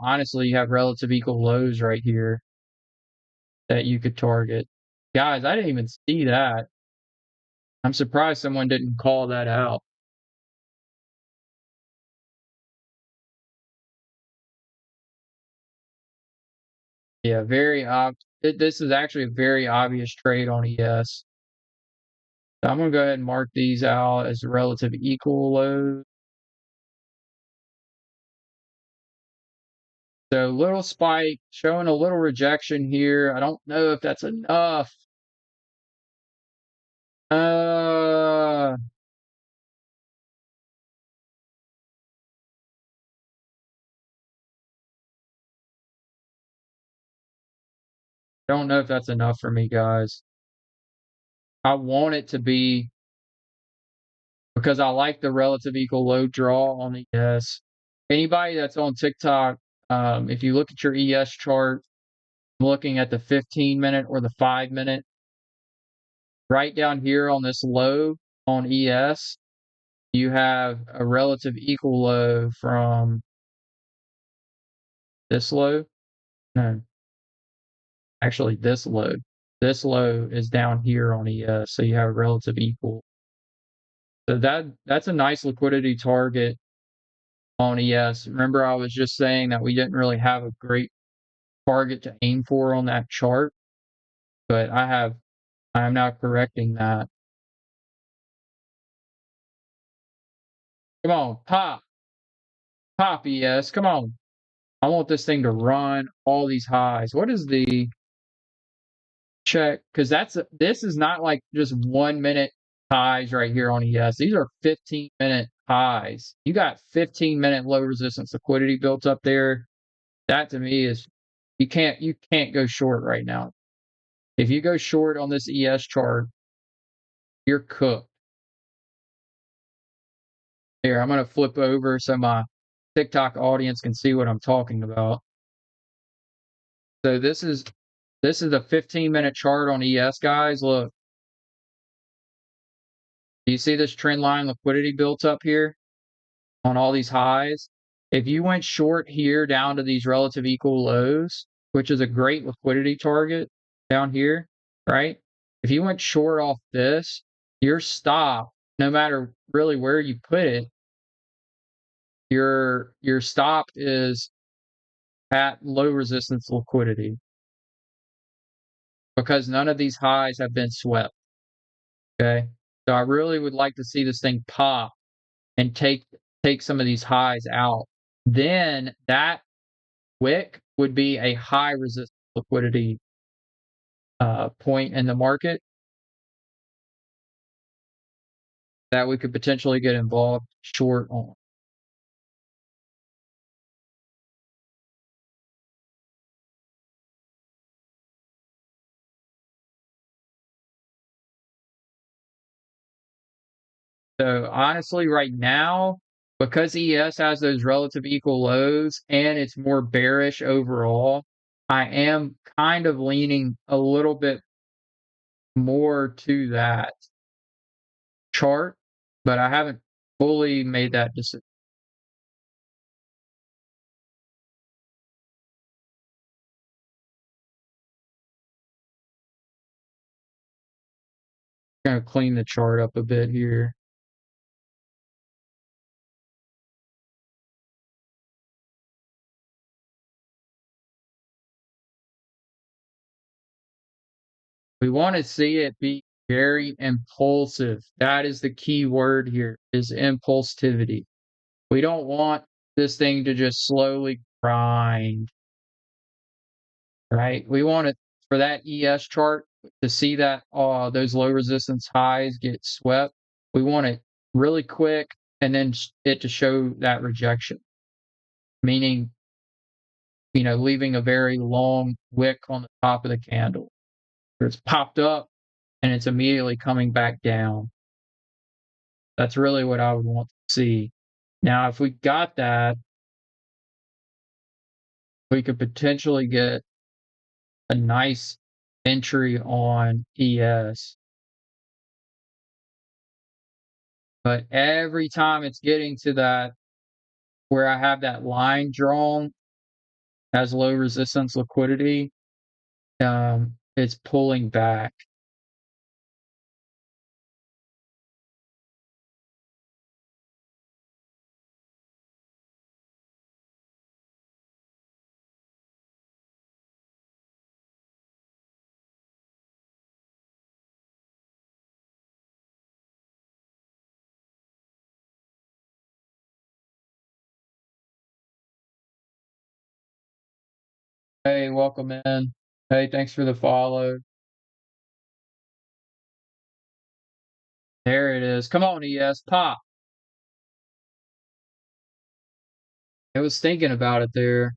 honestly, you have relative equal lows right here that you could target. Guys, I didn't even see that. I'm surprised someone didn't call that out. Yeah, this is actually a very obvious trade on ES. So I'm gonna go ahead and mark these out as relative equal lows. So little spike, showing a little rejection here. I don't know if that's enough. Uh, don't know if that's enough for me, guys. I want it to be because I like the relative equal low draw on ES. Anybody that's on TikTok, if you look at your ES chart, I'm looking at the 15-minute or the 5-minute, right down here on this low on ES, you have a relative equal low from this low. No, actually this low. This low is down here on ES, so you have a relative equal. So that's a nice liquidity target on ES. Remember, I was just saying that we didn't really have a great target to aim for on that chart, but I am now correcting that. Come on, pop ES, come on. I want this thing to run all these highs. What is the check? Because this is not like just 1-minute highs right here on ES. These are 15-minute highs. You got 15-minute low resistance liquidity built up there. That to me is you can't go short right now. If you go short on this ES chart, you're cooked. Here, I'm gonna flip over so my TikTok audience can see what I'm talking about. So this is a 15-minute chart on ES, guys. Look, do you see this trend line liquidity built up here on all these highs? If you went short here down to these relative equal lows, which is a great liquidity target down here, right? If you went short off this, your stop, no matter really where you put it, your stop is at low resistance liquidity because none of these highs have been swept. Okay. So I really would like to see this thing pop and take some of these highs out. Then that wick would be a high resistance liquidity point in the market. that we could potentially get involved short on. So honestly, right now, because ES has those relative equal lows and it's more bearish overall, I am kind of leaning a little bit more to that chart, but I haven't fully made that decision. Gonna clean the chart up a bit here. We want to see it be very impulsive. That is the key word here is impulsivity. We don't want this thing to just slowly grind, right? We want it for that ES chart to see that those low resistance highs get swept. We want it really quick and then it to show that rejection, meaning, leaving a very long wick on the top of the candle where it's popped up and it's immediately coming back down. That's really what I would want to see. Now, if we got that, we could potentially get a nice entry on ES. But every time it's getting to that where I have that line drawn as low resistance liquidity, it's pulling back. Hey, welcome in. Hey, thanks for the follow. There it is. Come on, ES, pop. I was thinking about it there.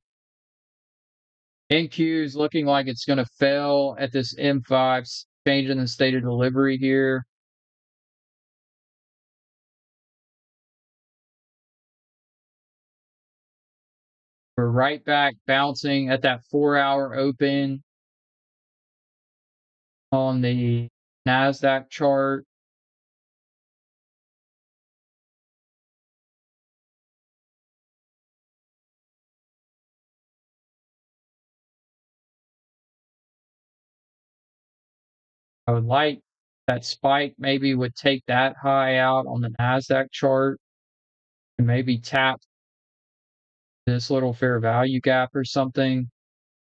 NQ is looking like it's going to fail at this M5 change in the state of delivery here. We're right back bouncing at that 4-hour open on the NASDAQ chart. I would like that spike maybe would take that high out on the NASDAQ chart and maybe tap this little fair value gap or something.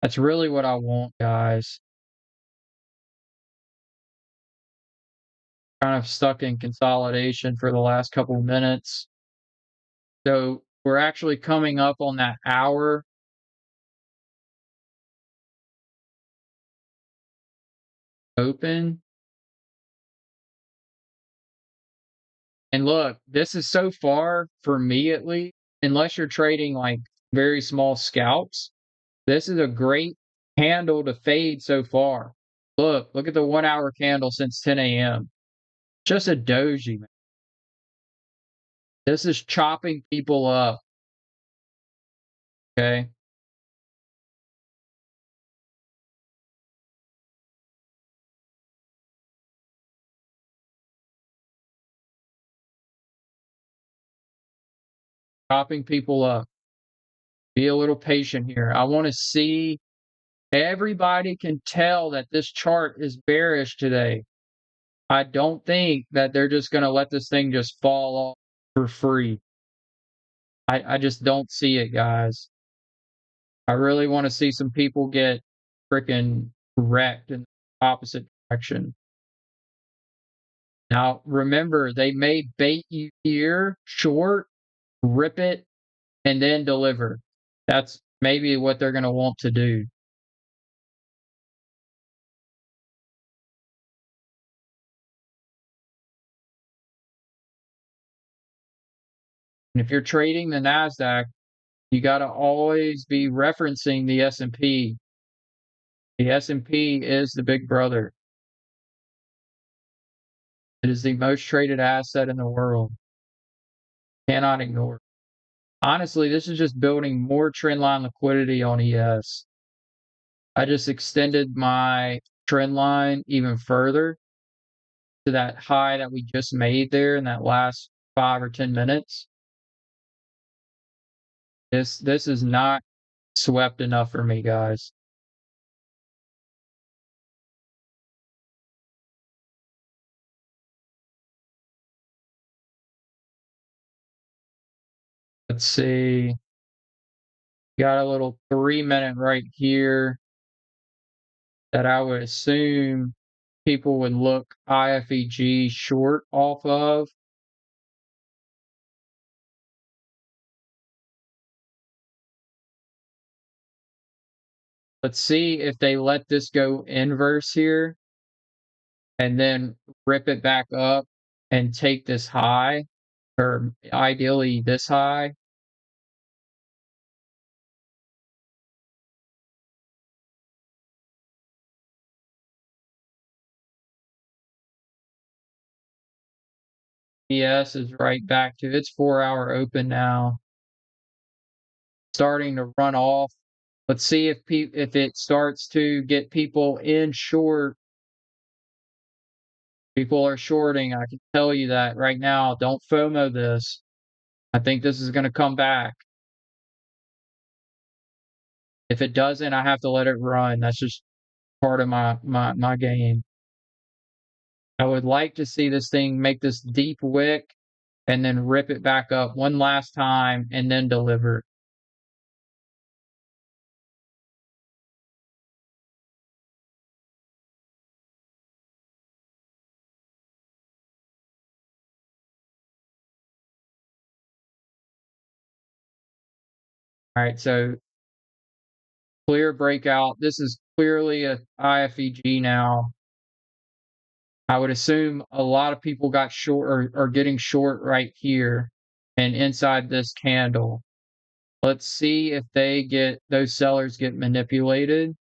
That's really what I want, guys. Kind of stuck in consolidation for the last couple of minutes. So we're actually coming up on that hour open. And look, this is so far, for me at least, unless you're trading like very small scalps, this is a great candle to fade so far. Look at the 1-hour candle since 10 a.m. Just a doji, man. This is chopping people up. Okay. Chopping people up. Be a little patient here. I want to see everybody can tell that this chart is bearish today. I don't think that they're just going to let this thing just fall off for free. I just don't see it, guys. I really want to see some people get freaking wrecked in the opposite direction. Now, remember, they may bait you here, short, rip it, and then deliver. That's maybe what they're going to want to do. And if you're trading the NASDAQ, you got to always be referencing the S&P. The S&P is the big brother. It is the most traded asset in the world. Cannot ignore. Honestly, this is just building more trendline liquidity on ES. I just extended my trend line even further to that high that we just made there in that last 5 or 10 minutes. This is not swept enough for me, guys. Let's see. Got a little 3-minute right here that I would assume people would look IFEG short off of. Let's see if they let this go inverse here and then rip it back up and take this high, or ideally this high. ES is right back to its 4-hour open now, starting to run off. Let's see if it starts to get people in short. People are shorting. I can tell you that right now. Don't FOMO this. I think this is going to come back. If it doesn't, I have to let it run. That's just part of my game. I would like to see this thing make this deep wick and then rip it back up one last time and then deliver. All right, so clear breakout. This is clearly a IFEG now. I would assume a lot of people got short or are getting short right here and inside this candle. Let's see if those sellers get manipulated.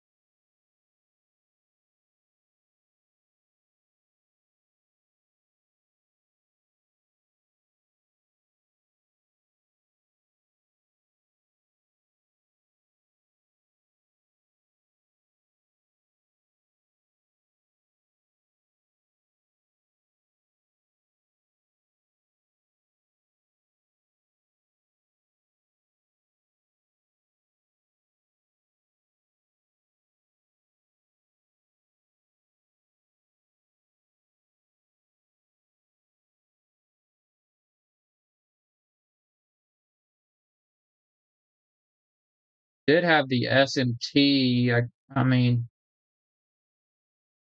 Did have the SMT. I mean,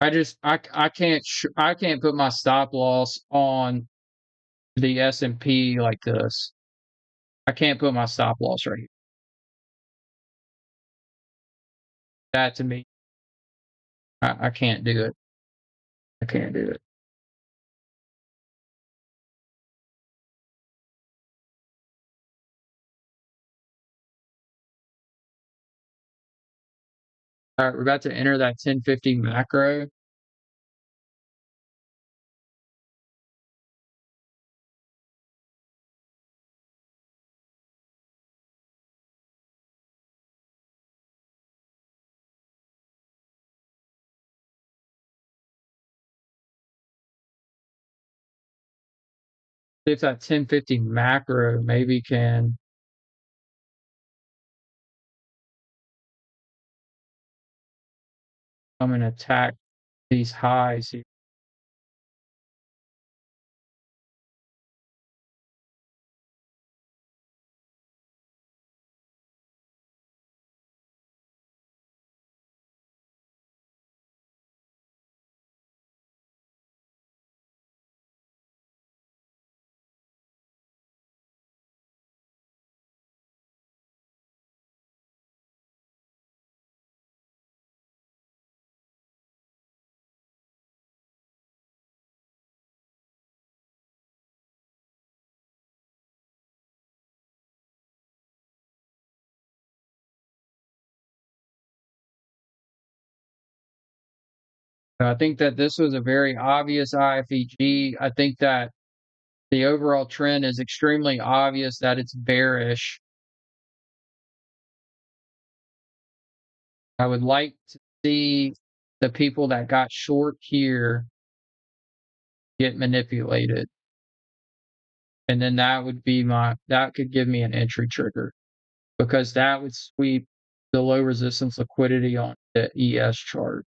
I can't put my stop loss on the S&P like this. I can't put my stop loss right here. That to me, I can't do it. I can't do it. All right, we're about to enter that 1050 macro. See if that 1050 macro maybe can come and attack these highs here. I think that this was a very obvious IFEG. I think that the overall trend is extremely obvious that it's bearish. I would like to see the people that got short here get manipulated. And then that could give me an entry trigger because that would sweep the low resistance liquidity on the ES chart.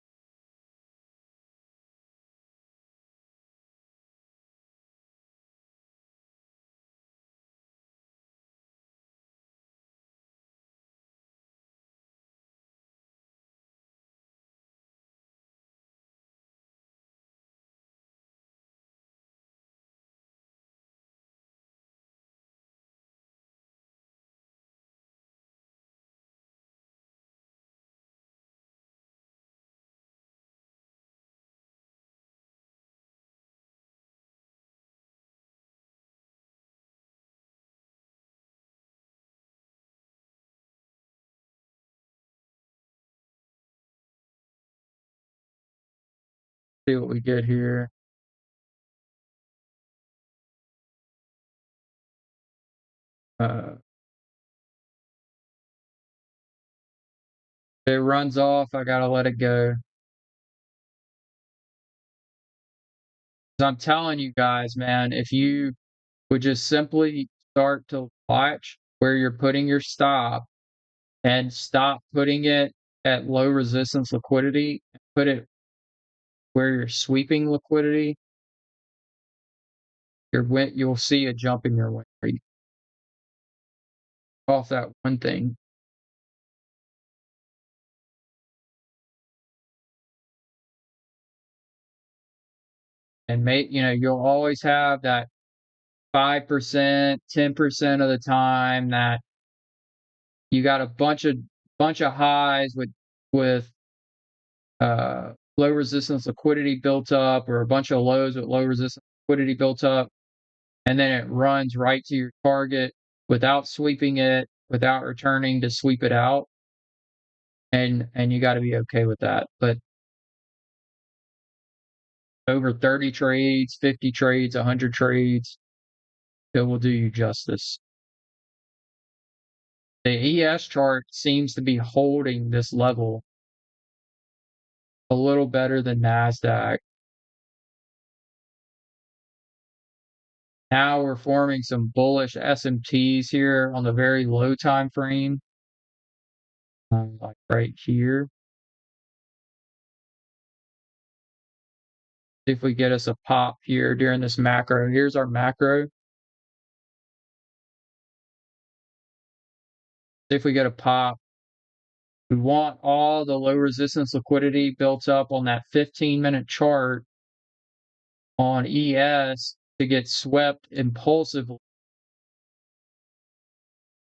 See what we get here. If it runs off, I gotta let it go. 'Cause I'm telling you guys, man, if you would just simply start to watch where you're putting your stop and stop putting it at low resistance liquidity, put it where you're sweeping liquidity, you'll see a jump in your win rate off that one thing. And you'll always have that 5%, 10% of the time that you got a bunch of highs with low resistance liquidity built up, or a bunch of lows with low resistance liquidity built up, and then it runs right to your target without sweeping it, without returning to sweep it out, and you got to be okay with that. But over 30 trades, 50 trades, 100 trades, it will do you justice. The ES chart seems to be holding this level a little better than NASDAQ. Now we're forming some bullish SMTs here on the very low time frame, like right here. See if we get us a pop here during this macro. Here's our macro. See if we get a pop. We want all the low resistance liquidity built up on that 15-minute chart on ES to get swept impulsively.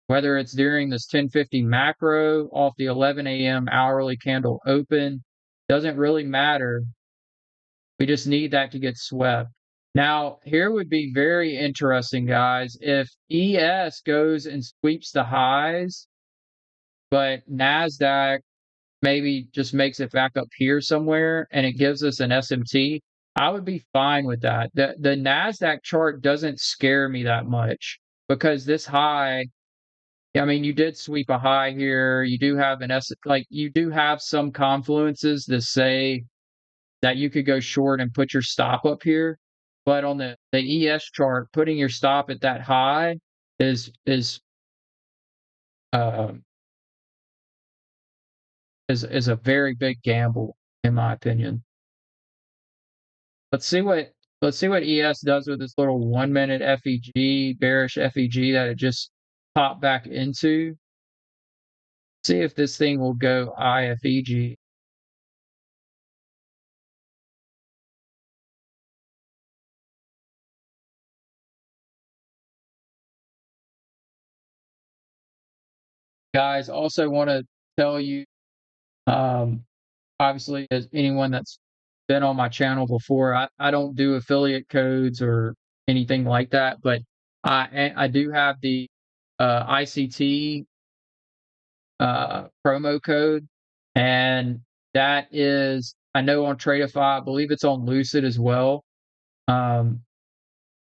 Whether it's during this 1050 macro off the 11 a.m. hourly candle open, doesn't really matter. We just need that to get swept. Now, here would be very interesting, guys, if ES goes and sweeps the highs, but NASDAQ maybe just makes it back up here somewhere and it gives us an SMT, I would be fine with that. The NASDAQ chart doesn't scare me that much because this high, I mean, you did sweep a high here. You do have you do have some confluences to say that you could go short and put your stop up here. But on the ES chart, putting your stop at that high is uh, is a very big gamble, in my opinion. Let's see what ES does with this little 1-minute FEG, bearish FEG that it just popped back into. See if this thing will go IFEG. Guys, also want to tell you, obviously, as anyone that's been on my channel before, I don't do affiliate codes or anything like that, but I do have the ICT promo code, and that is I know on Tradeify, I believe it's on Lucid as well. Um,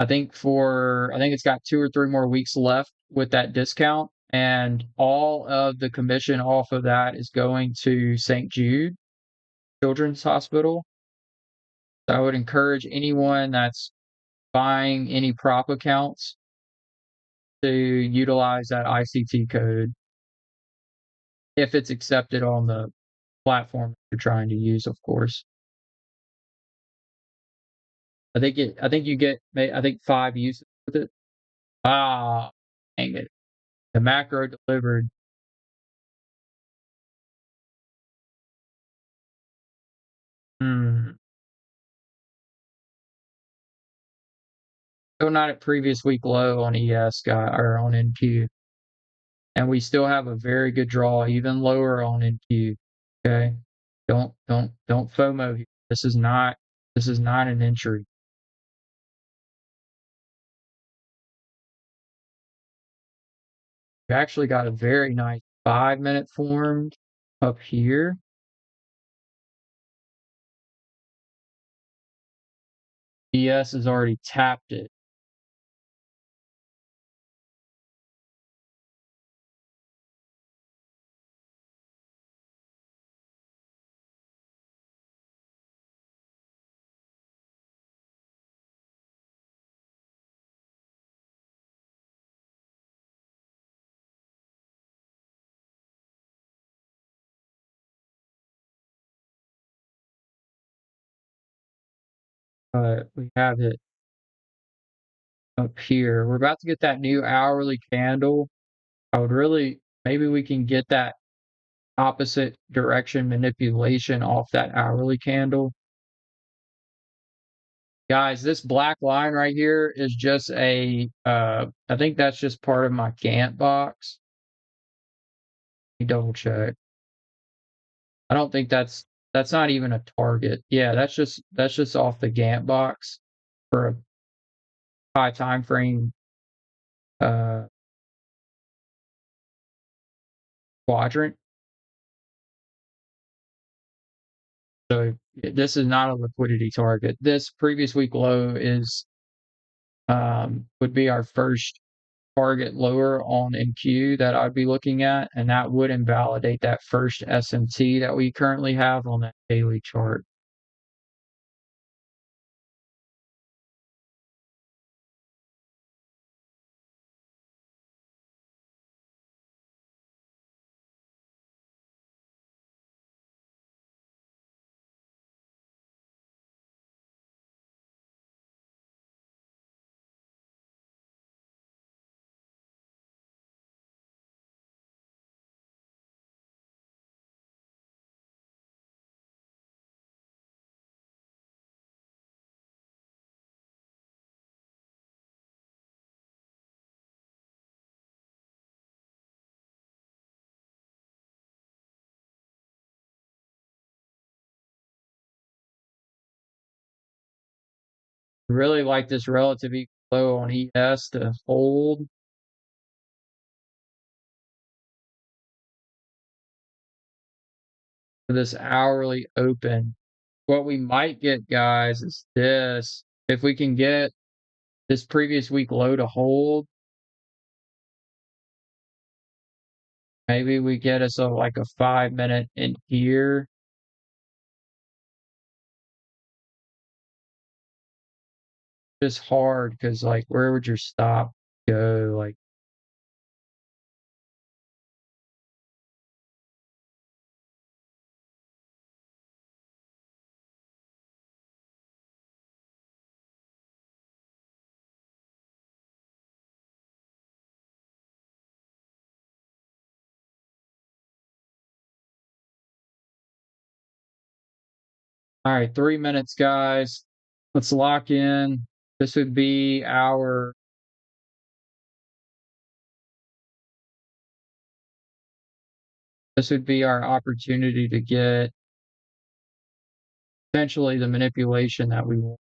I think it's got 2 or 3 more weeks left with that discount, and all of the commission off of that is going to St. Jude Children's Hospital. So I would encourage anyone that's buying any prop accounts to utilize that ICT code if it's accepted on the platform you're trying to use, of course. I think you get, I think 5 uses with it. Ah, dang it. The macro delivered. Hmm. Still not at previous week low on ES guy or on NQ. And we still have a very good draw, even lower on NQ. Okay. Don't FOMO here. This is not an entry. We actually got a very nice 5-minute formed up here. ES has already tapped it. We have it up here. We're about to get that new hourly candle. I would really, maybe we can get that opposite direction manipulation off that hourly candle. Guys, this black line right here is just I think that's just part of my Gantt box. Let me double check. I don't think that's not even a target. Yeah, that's just off the Gantt box for a high time frame uh quadrant. So this is not a liquidity target. This previous week low is would be our first target lower on NQ that I'd be looking at, and that would invalidate that first SMT that we currently have on that daily chart. Really like this relative equal low on ES to hold for this hourly open. What we might get, guys, is this. If we can get this previous week low to hold, maybe we get us like a 5-minute in here. Just hard because like where would your stop go? Like all right, 3 minutes, guys. Let's lock in. This would be our opportunity to get potentially the manipulation that we want.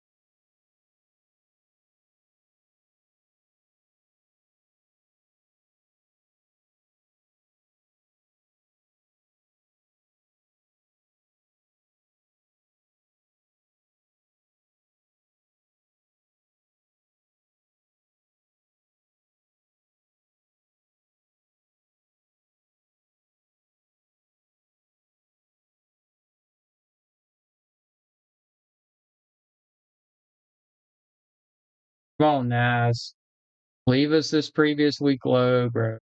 Come on, Nas. Leave us this previous week low, bro.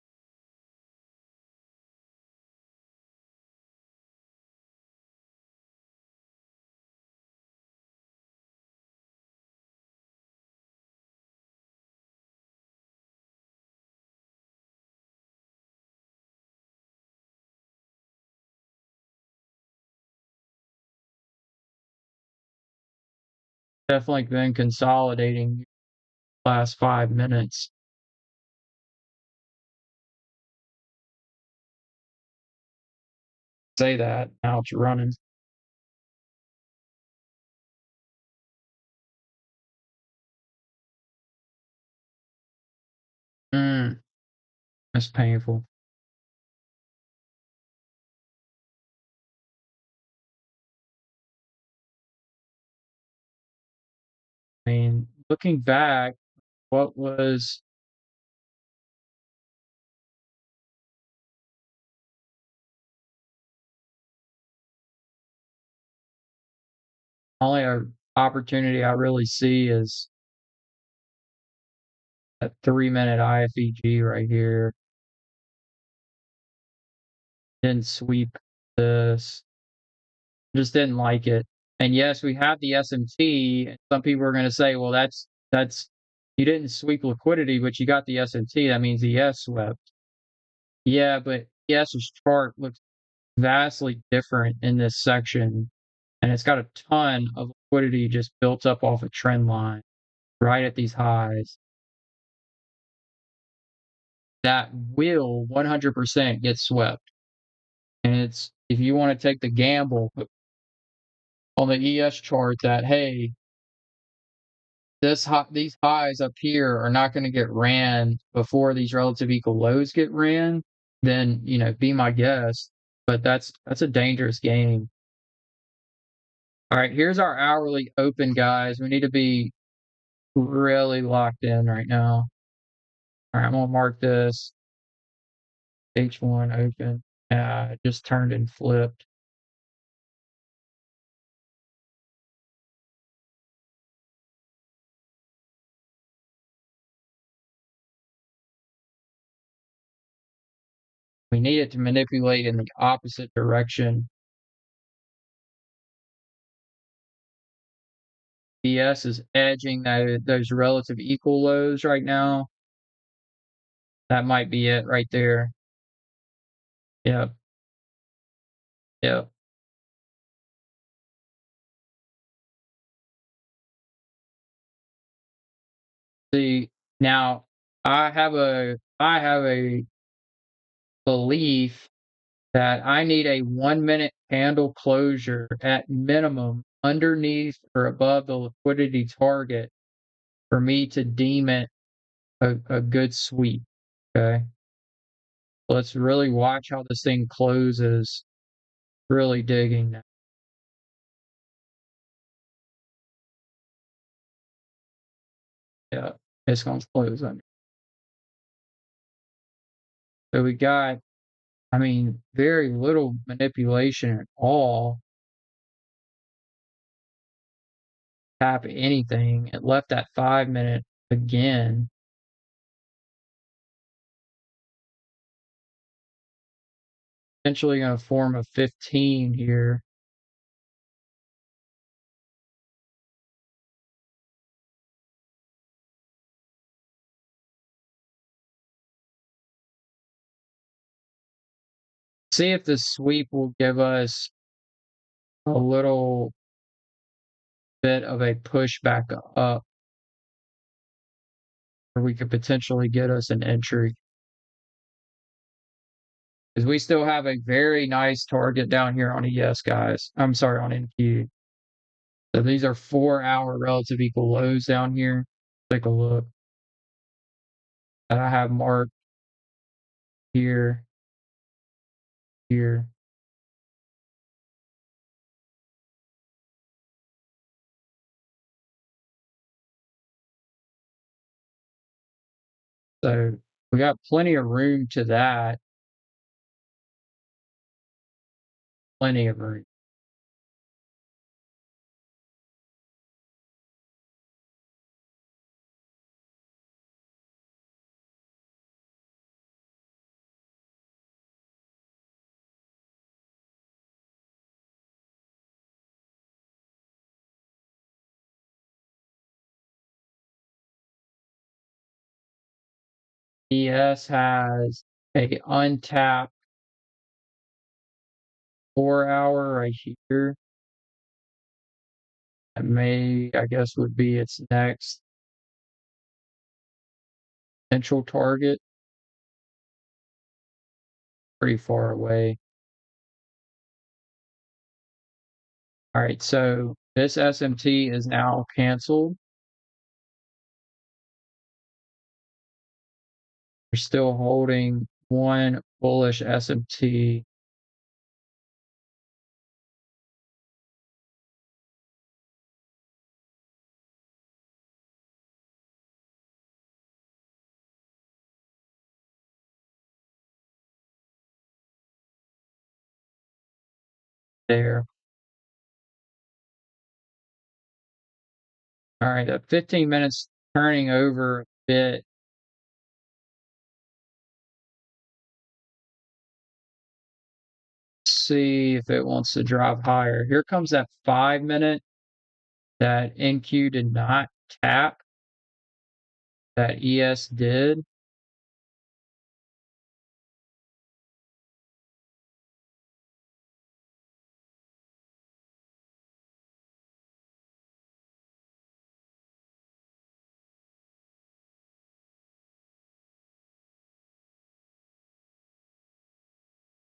Definitely been consolidating last 5 minutes. Say that. Now it's running. Mm, that's painful. I mean, looking back, what was only a opportunity I really see is that 3 minute IFEG right here. Didn't sweep this. Just didn't like it. And yes, we have the SMT. Some people are going to say, well, that's you didn't sweep liquidity, but you got the SMT. That means the ES swept. Yeah, but ES's chart looks vastly different in this section, and it's got a ton of liquidity just built up off a trend line right at these highs. That will 100% get swept. And it's if you want to take the gamble on the ES chart that hey, these highs up here are not going to get ran before these relative equal lows get ran, then be my guest. But that's a dangerous game. All right, here's our hourly open, guys. We need to be really locked in right now. All right, I'm gonna mark this H1 open. It just turned and flipped. We need it to manipulate in the opposite direction. BS is edging those relative equal lows right now. That might be it right there. Yep. Yep. See, now I have a belief that I need a 1 minute candle closure at minimum underneath or above the liquidity target for me to deem it a good sweep. Okay. Let's really watch how this thing closes. Really digging now. Yeah, it's gonna close under. So we got, I mean, very little manipulation at all. Tap anything. It left that 5 minute again. Potentially gonna form a 15 here. See if the sweep will give us a little bit of a push back up, or we could potentially get us an entry. Because we still have a very nice target down here on ES, guys. I'm sorry, on NQ. So these are 4 hour relative equal lows down here. Take a look. That I have marked here, here. So we got plenty of room to that. Plenty of room. ES has a untapped 4 hour right here. That may, I guess, would be its next potential target. Pretty far away. All right, so this SMT is now canceled. We're still holding one bullish SMT. There. All right, 15 minutes turning over a bit. See if it wants to drop higher. Here comes that 5 minute that NQ did not tap, that ES did.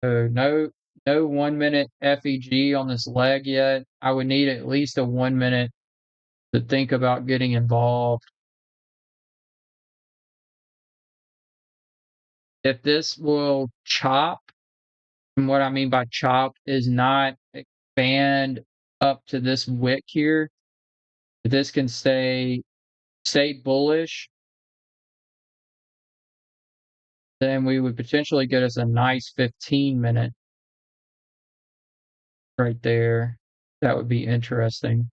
So no 1 minute FEG on this leg yet. I would need at least a 1 minute to think about getting involved. If this will chop, and what I mean by chop is not expand up to this wick here, if this can stay bullish, then we would potentially get us a nice 15 minute right there. That would be interesting.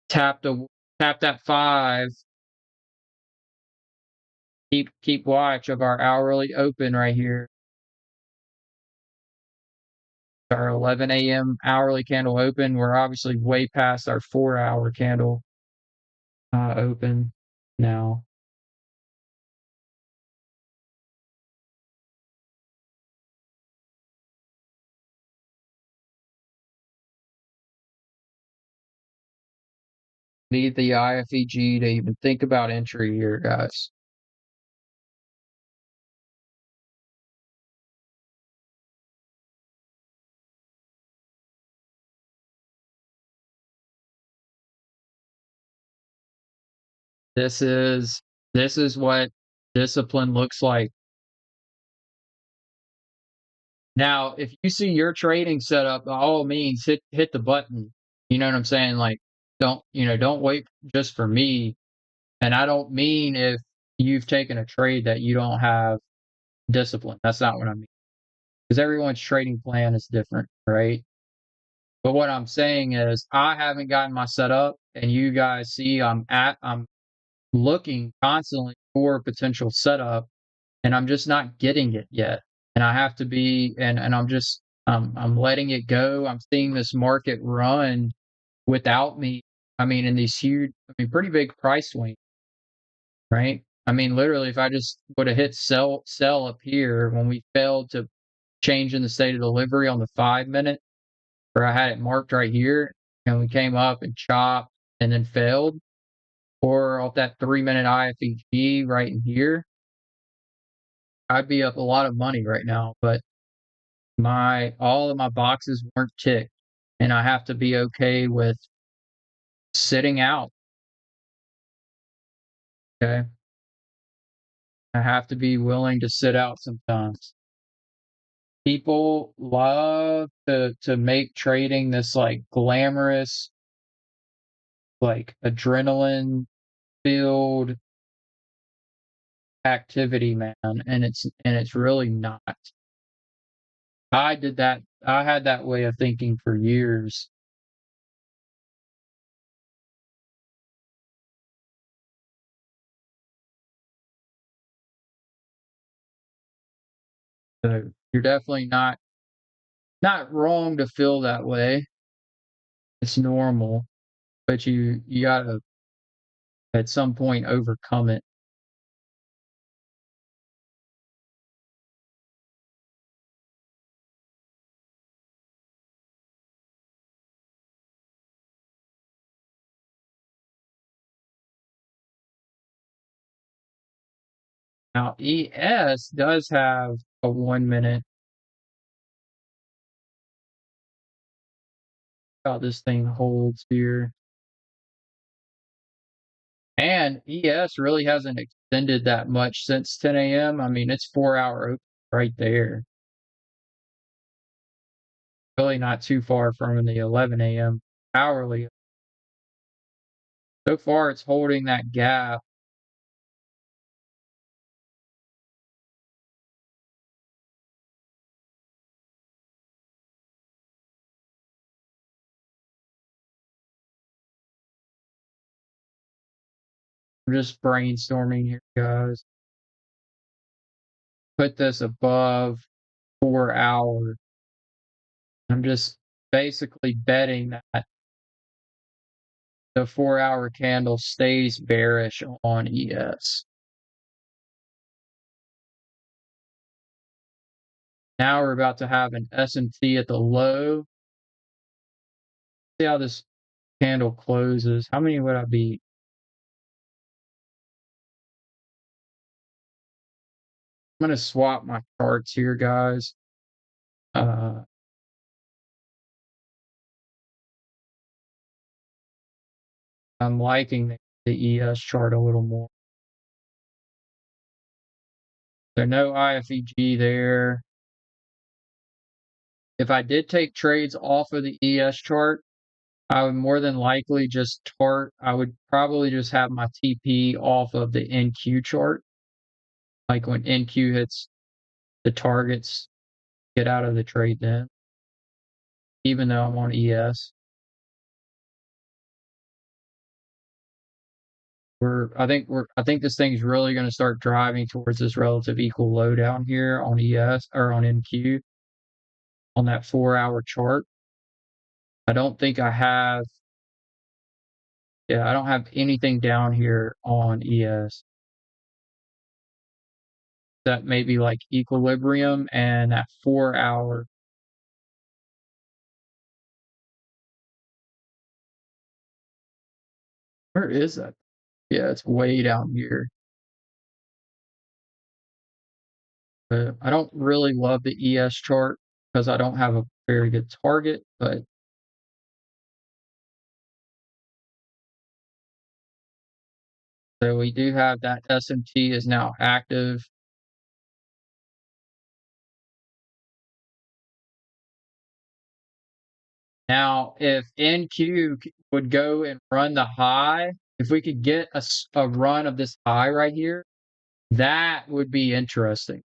Tap that 5. Keep watch of our hourly open right here. Our 11 a.m. hourly candle open. We're obviously way past our 4 hour candle open now. Need the IFEG to even think about entry here, guys. This is what discipline looks like. Now, if you see your trading setup, by all means hit the button. You know what I'm saying? Like don't wait just for me. And I don't mean if you've taken a trade that you don't have discipline. That's not what I mean. Because everyone's trading plan is different, right? But what I'm saying is I haven't gotten my setup and you guys see I'm looking constantly for potential setup and I'm just not getting it yet. And I have to be and I'm letting it go. I'm seeing this market run without me. I mean, in these huge, pretty big price swings, right? I mean, literally, if I just would have hit sell up here when we failed to change in the state of delivery on the 5 minute, where I had it marked right here, and we came up and chopped and then failed, or off that 3 minute IFEG right in here, I'd be up a lot of money right now. But all of my boxes weren't ticked, and I have to be okay with sitting out. Okay, I have to be willing to sit out sometimes. People love to make trading this like glamorous, like adrenaline filled activity, man, and it's really not. I had that way of thinking for years. So you're definitely not wrong to feel that way. It's normal, but you gotta at some point overcome it. Now, ES does have a 1 minute. How this thing holds here. And ES really hasn't extended that much since 10 a.m. I mean, it's 4 hour open right there. Really not too far from the 11 a.m. hourly. So far, it's holding that gap. I'm just brainstorming here, guys. Put this above 4 hours. I'm just basically betting that the 4 hour candle stays bearish on ES. Now we're about to have an S&T at the low. See how this candle closes. How many would I be? I'm going to swap my charts here, guys. I'm liking the ES chart a little more. There's no IFEG there. If I did take trades off of the ES chart, I would more than likely just I would probably just have my TP off of the NQ chart. Like when NQ hits the targets, get out of the trade then, even though I'm on ES. I think this thing's really going to start driving towards this relative equal low down here on ES or on NQ on that 4 hour chart. I don't think I have I don't have anything down here on ES. That may be like equilibrium and that 4 hour. Where is that? Yeah, it's way down here. But I don't really love the ES chart because I don't have a very good target, but so we do have that SMT is now active. Now, if NQ would go and run the high, if we could get a run of this high right here, that would be interesting.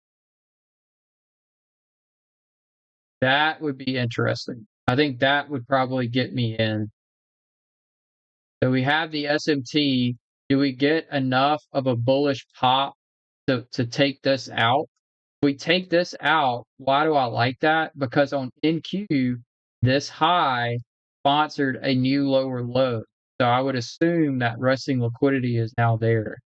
That would be interesting. I think that would probably get me in. So we have the SMT. Do we get enough of a bullish pop to take this out? If we take this out, why do I like that? Because on NQ, this high sponsored a new lower low. So I would assume that resting liquidity is now there.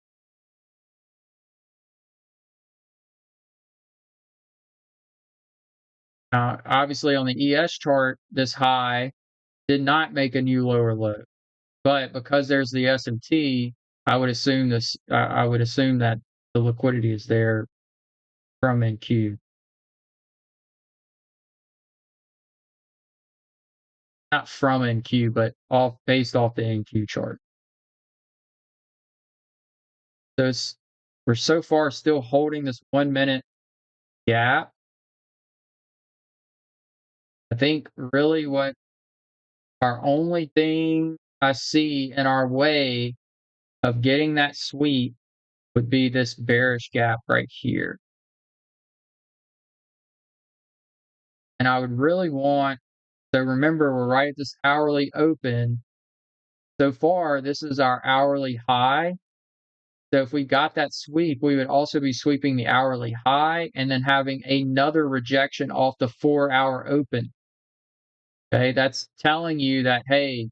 Obviously, on the ES chart, this high did not make a new lower low, but because there's the SMT, I would assume this. I would assume that the liquidity is there from NQ, not from NQ, but based off the NQ chart. So we're so far still holding this 1 minute gap. I think really what our only thing I see in our way of getting that sweep would be this bearish gap right here. And I would really want, so remember, we're right at this hourly open. So far, this is our hourly high. So if we got that sweep, we would also be sweeping the hourly high and then having another rejection off the 4 hour open. Okay, that's telling you that, hey,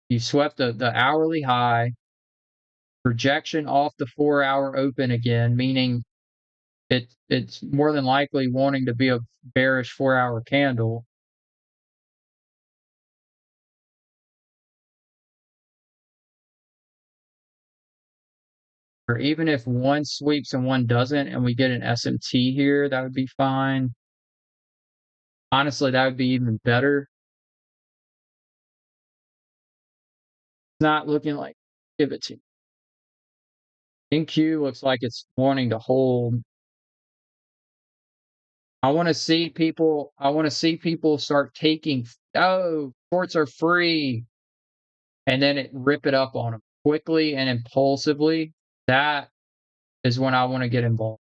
you swept the hourly high, rejection off the 4 hour open again, meaning it's more than likely wanting to be a bearish 4 hour candle. or even if one sweeps and one doesn't, and we get an SMT here, that would be fine. Honestly, that would be even better. It's not looking like give it to me. NQ looks like it's wanting to hold. I want to see people start taking, oh, shorts are free, and then it rip it up on them quickly and impulsively. That is when I want to get involved.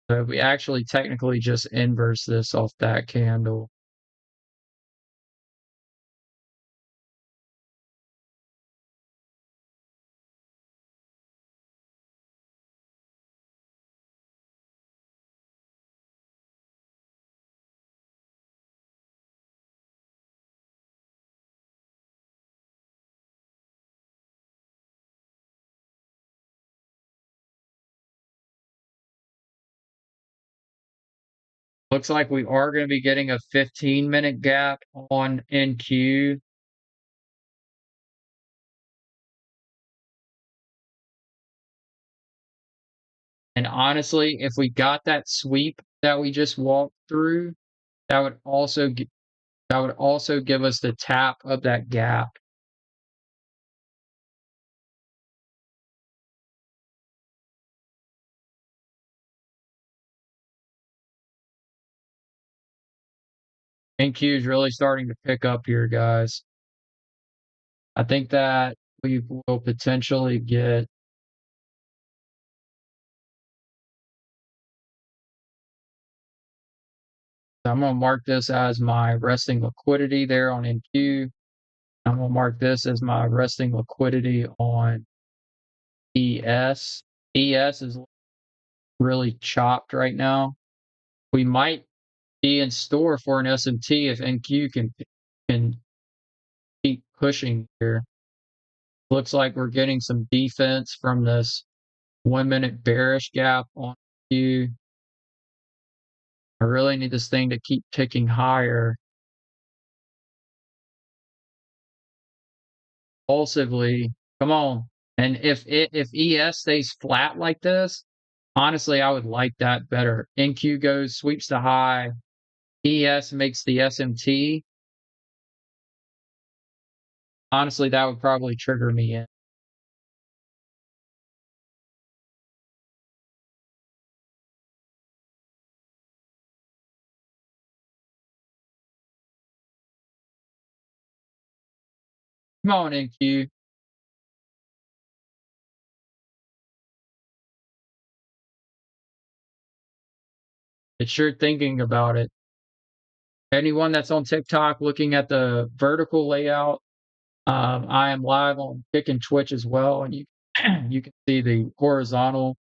So we actually technically just inverse this off that candle. Looks like we are going to be getting a 15-minute gap on NQ. And honestly, if we got that sweep that we just walked through, that would also give us the tap of that gap. NQ is really starting to pick up here, guys. I think that we will potentially get, I'm going to mark this as my resting liquidity there on NQ. I'm going to mark this as my resting liquidity on ES. ES is really chopped right now. We might be in store for an SMT if NQ can keep pushing here. Looks like we're getting some defense from this 1-minute bearish gap on Q. I really need this thing to keep ticking higher. Impulsively, come on. And if ES stays flat like this, honestly, I would like that better. NQ goes, sweeps the high, ES makes the SMT. Honestly, that would probably trigger me in. Come on, NQ. It's sure thinking about it. Anyone that's on TikTok looking at the vertical layout, I am live on Kick and Twitch as well, and you you can see the horizontal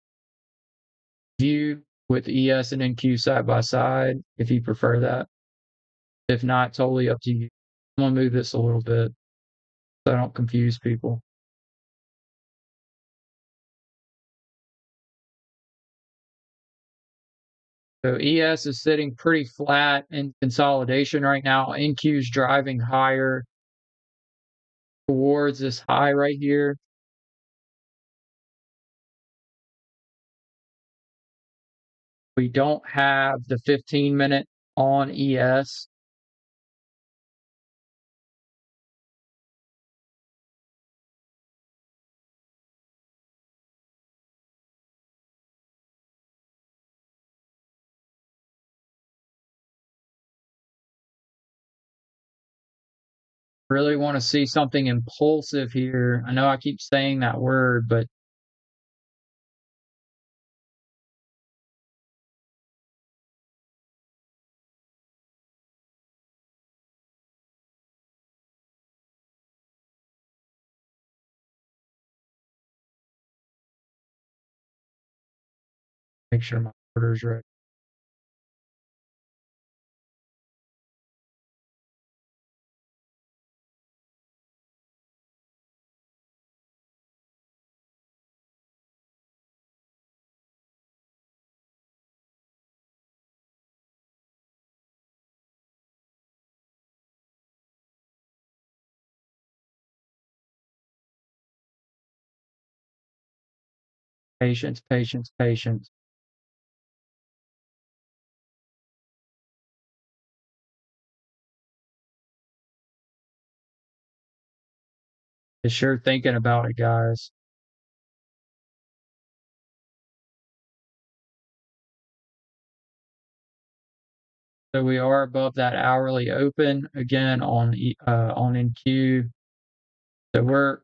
view with ES and NQ side by side if you prefer that. If not, totally up to you. I'm gonna move this a little bit so I don't confuse people. So ES is sitting pretty flat in consolidation right now. NQ is driving higher towards this high right here. We don't have the 15-minute on ES. Really want to see something impulsive here. I know I keep saying that word, but make sure my order's right. Patience, patience, patience. It's sure thinking about it, guys. So we are above that hourly open again on NQ. So we're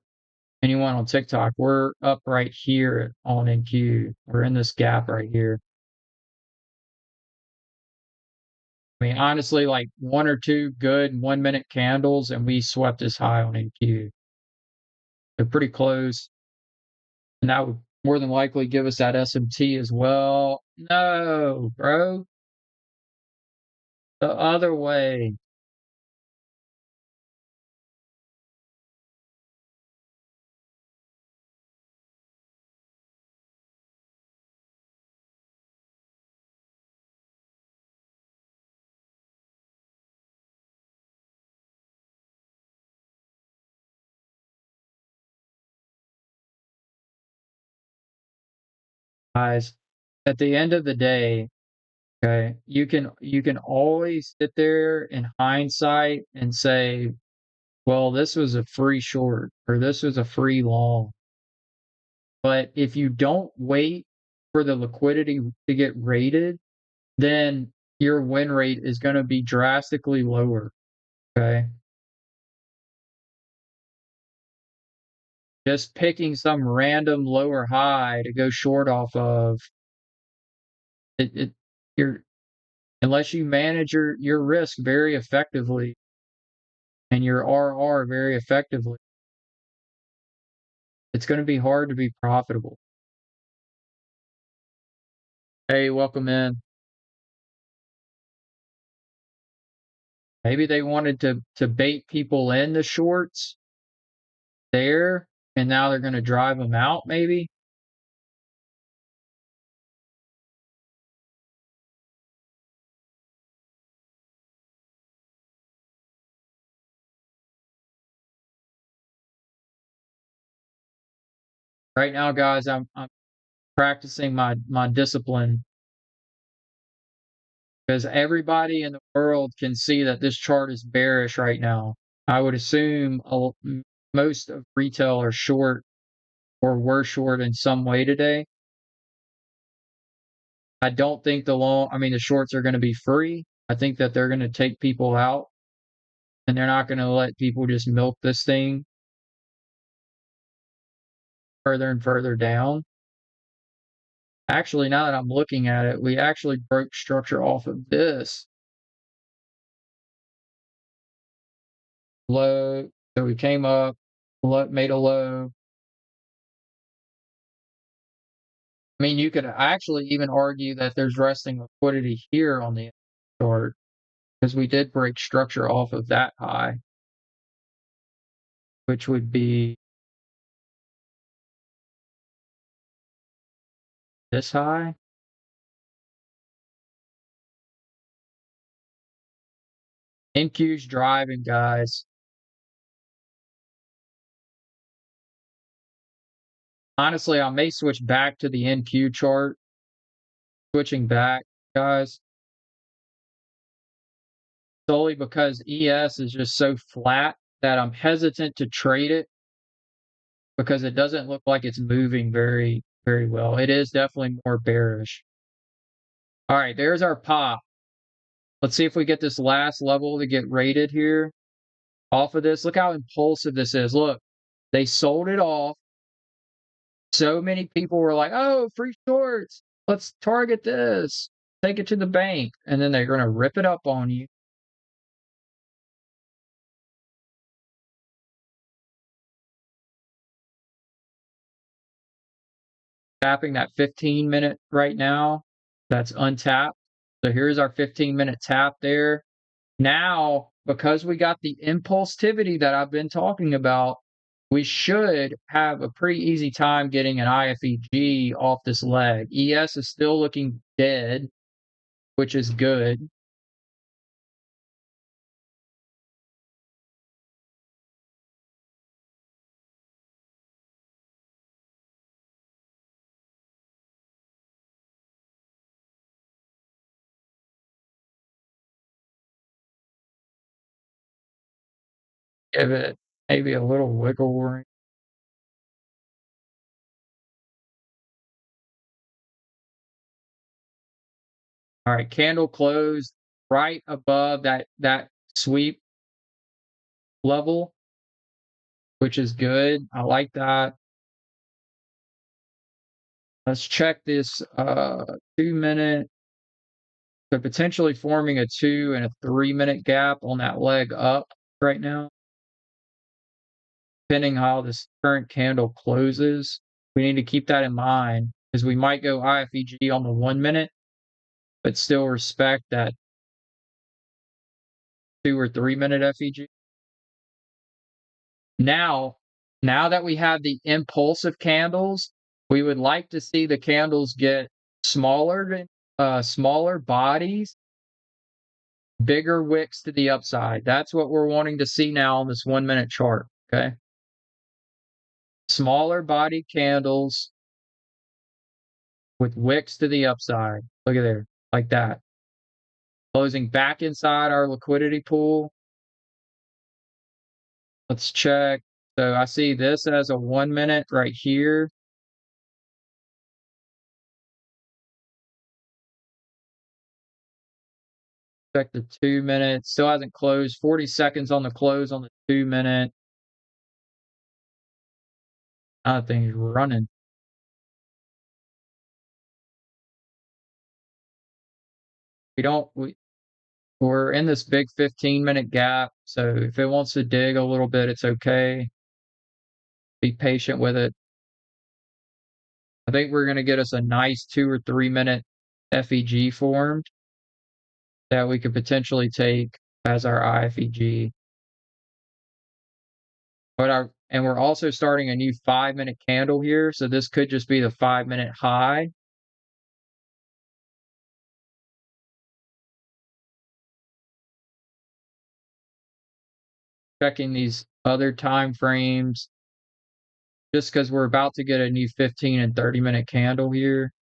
anyone on TikTok, we're up right here on NQ. We're in this gap right here. I mean, honestly, like one or two good 1 minute candles, and we swept this high on NQ. They're pretty close, and that would more than likely give us that SMT as well. No, bro, the other way. Guys, at the end of the day, okay, you can always sit there in hindsight and say, well, this was a free short or this was a free long. But if you don't wait for the liquidity to get rated, then your win rate is going to be drastically lower. Okay. Just picking some random lower high to go short off of it, you're unless you manage your risk very effectively and your RR very effectively, it's going to be hard to be profitable. Hey, welcome in. Maybe they wanted to bait people in the shorts there, and now they're going to drive them out. Maybe right now, guys, I'm practicing my discipline because everybody in the world can see that this chart is bearish right now. I would assume most of retail are short or were short in some way today. I don't think the shorts are going to be free. I think that they're going to take people out and they're not going to let people just milk this thing further and further down. Actually, now that I'm looking at it, we actually broke structure off of this low. So we came up, made a low. I mean, you could actually even argue that there's resting liquidity here on the chart because we did break structure off of that high, which would be this high. NQ's driving, guys. Honestly, I may switch back to the NQ chart. Switching back, guys, solely because ES is just so flat that I'm hesitant to trade it because it doesn't look like it's moving very, very well. It is definitely more bearish. All right, there's our pop. Let's see if we get this last level to get rated here off of this. Look how impulsive this is. Look, they sold it off. So many people were like, oh, free shorts. Let's target this. Take it to the bank. And then they're going to rip it up on you. Tapping that 15-minute right now. That's untapped. So here's our 15-minute tap there. Now, because we got the impulsivity that I've been talking about, we should have a pretty easy time getting an IFEG off this leg. ES is still looking dead, which is good. Give it maybe a little wiggle room. All right, candle closed right above that sweep level, which is good. I like that. Let's check this 2 minute. So potentially forming a 2 and a 3 minute gap on that leg up right now. Depending how this current candle closes, we need to keep that in mind because we might go IFEG on the 1 minute, but still respect that 2 or 3 minute FEG. Now, now that we have the impulsive candles, we would like to see the candles get smaller, smaller bodies, bigger wicks to the upside. That's what we're wanting to see now on this 1 minute chart. Okay. Smaller body candles with wicks to the upside. Look at there, like that. Closing back inside our liquidity pool. Let's check. So I see this as a 1 minute right here. Check the 2 minute. Still hasn't closed. 40 seconds on the close on the 2 minute. That thing's running. We don't we we're in this big 15-minute gap. So if it wants to dig a little bit, it's okay. Be patient with it. I think we're gonna get us a nice 2 or 3 minute FEG formed that we could potentially take as our IFEG. And we're also starting a new 5 minute candle here. So this could just be the 5 minute high. Checking these other time frames just because we're about to get a new 15 and 30 minute candle here.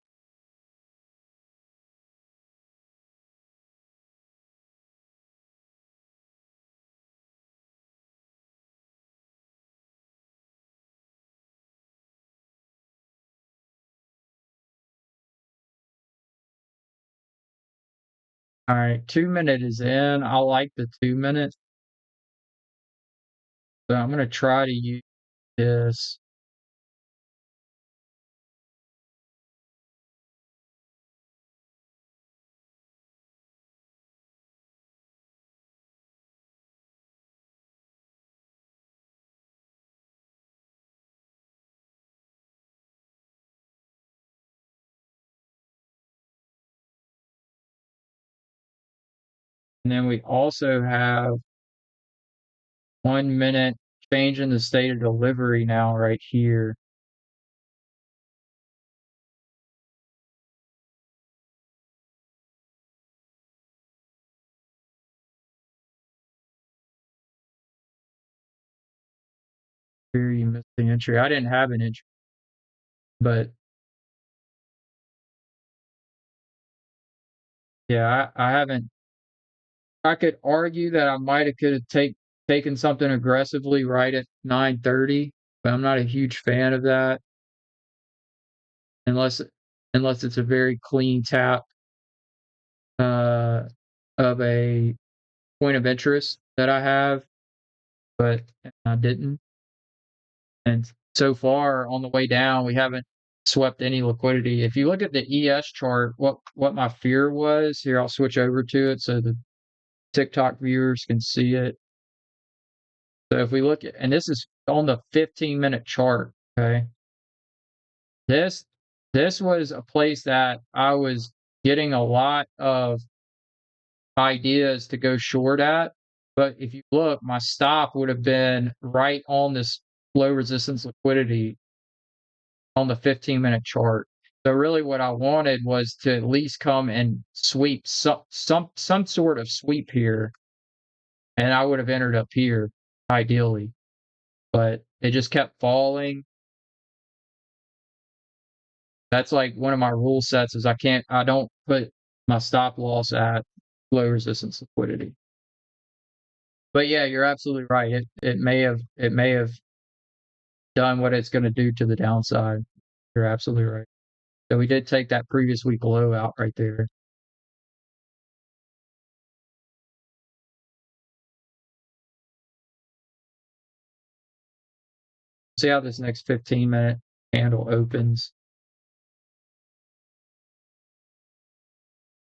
All right, 2 minute is in. I like the 2 minute. So I'm going to try to use this. And then we also have 1 minute change in the state of delivery now right here. Here you missed the entry. I didn't have an entry, but yeah, I haven't. I could argue that I might have could have taken something aggressively right at 9:30, but I'm not a huge fan of that unless unless it's a very clean tap uh, of a point of interest that I have, but I didn't. And so far on the way down, we haven't swept any liquidity. If you look at the ES chart, what my fear was, here I'll switch over to it so the TikTok viewers can see it. So if we look at, and this is on the 15-minute chart, okay? This this was a place that I was getting a lot of ideas to go short at. But if you look, my stop would have been right on this low resistance liquidity on the 15-minute chart. So really what I wanted was to at least come and sweep some sort of sweep here, and I would have entered up here ideally. But it just kept falling. That's like one of my rule sets is I don't put my stop loss at low resistance liquidity. But yeah, you're absolutely right. It may have done what it's going to do to the downside. You're absolutely right. So we did take that previous week low out right there. See how this next 15-minute candle opens.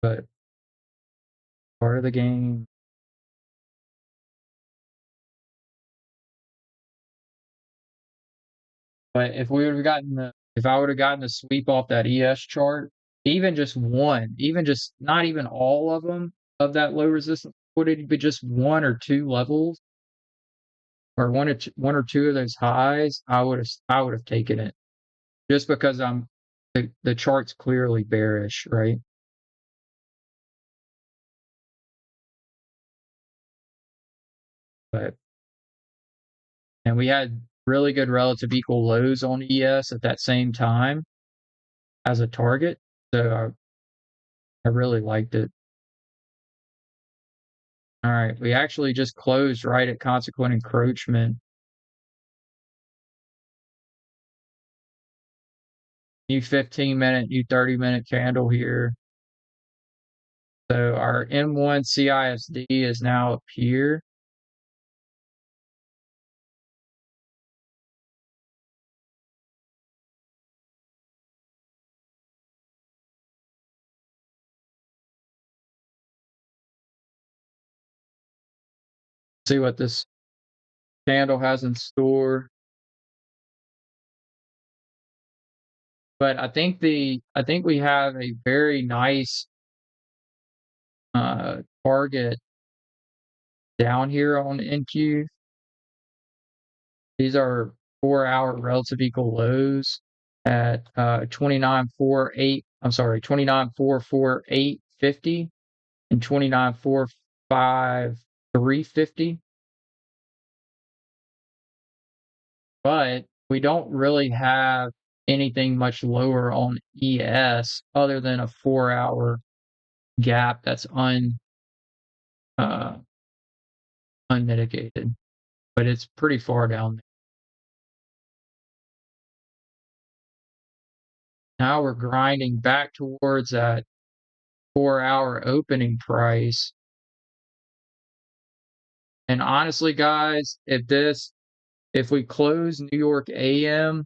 But part of the game. But if I would have gotten the sweep off that ES chart, even just one, even just not even all of them of that low resistance liquidity, but just one or two levels or one or two of those highs, I would have taken it just because the chart's clearly bearish, right? But and we had really good relative equal lows on ES at that same time as a target, so I really liked it. All right, we actually just closed right at consequent encroachment. New 15-minute, new 30-minute candle here. So our M1 CISD is now up here. See what this candle has in store. But I think we have a very nice target down here on NQ. These are 4-hour relative equal lows at 29.48. I'm sorry, 29.44850 and 29.45350. But we don't really have anything much lower on ES other than a 4-hour gap that's uh, unmitigated, but it's pretty far down there. Now we're grinding back towards that 4-hour opening price. And honestly, guys, if we close New York AM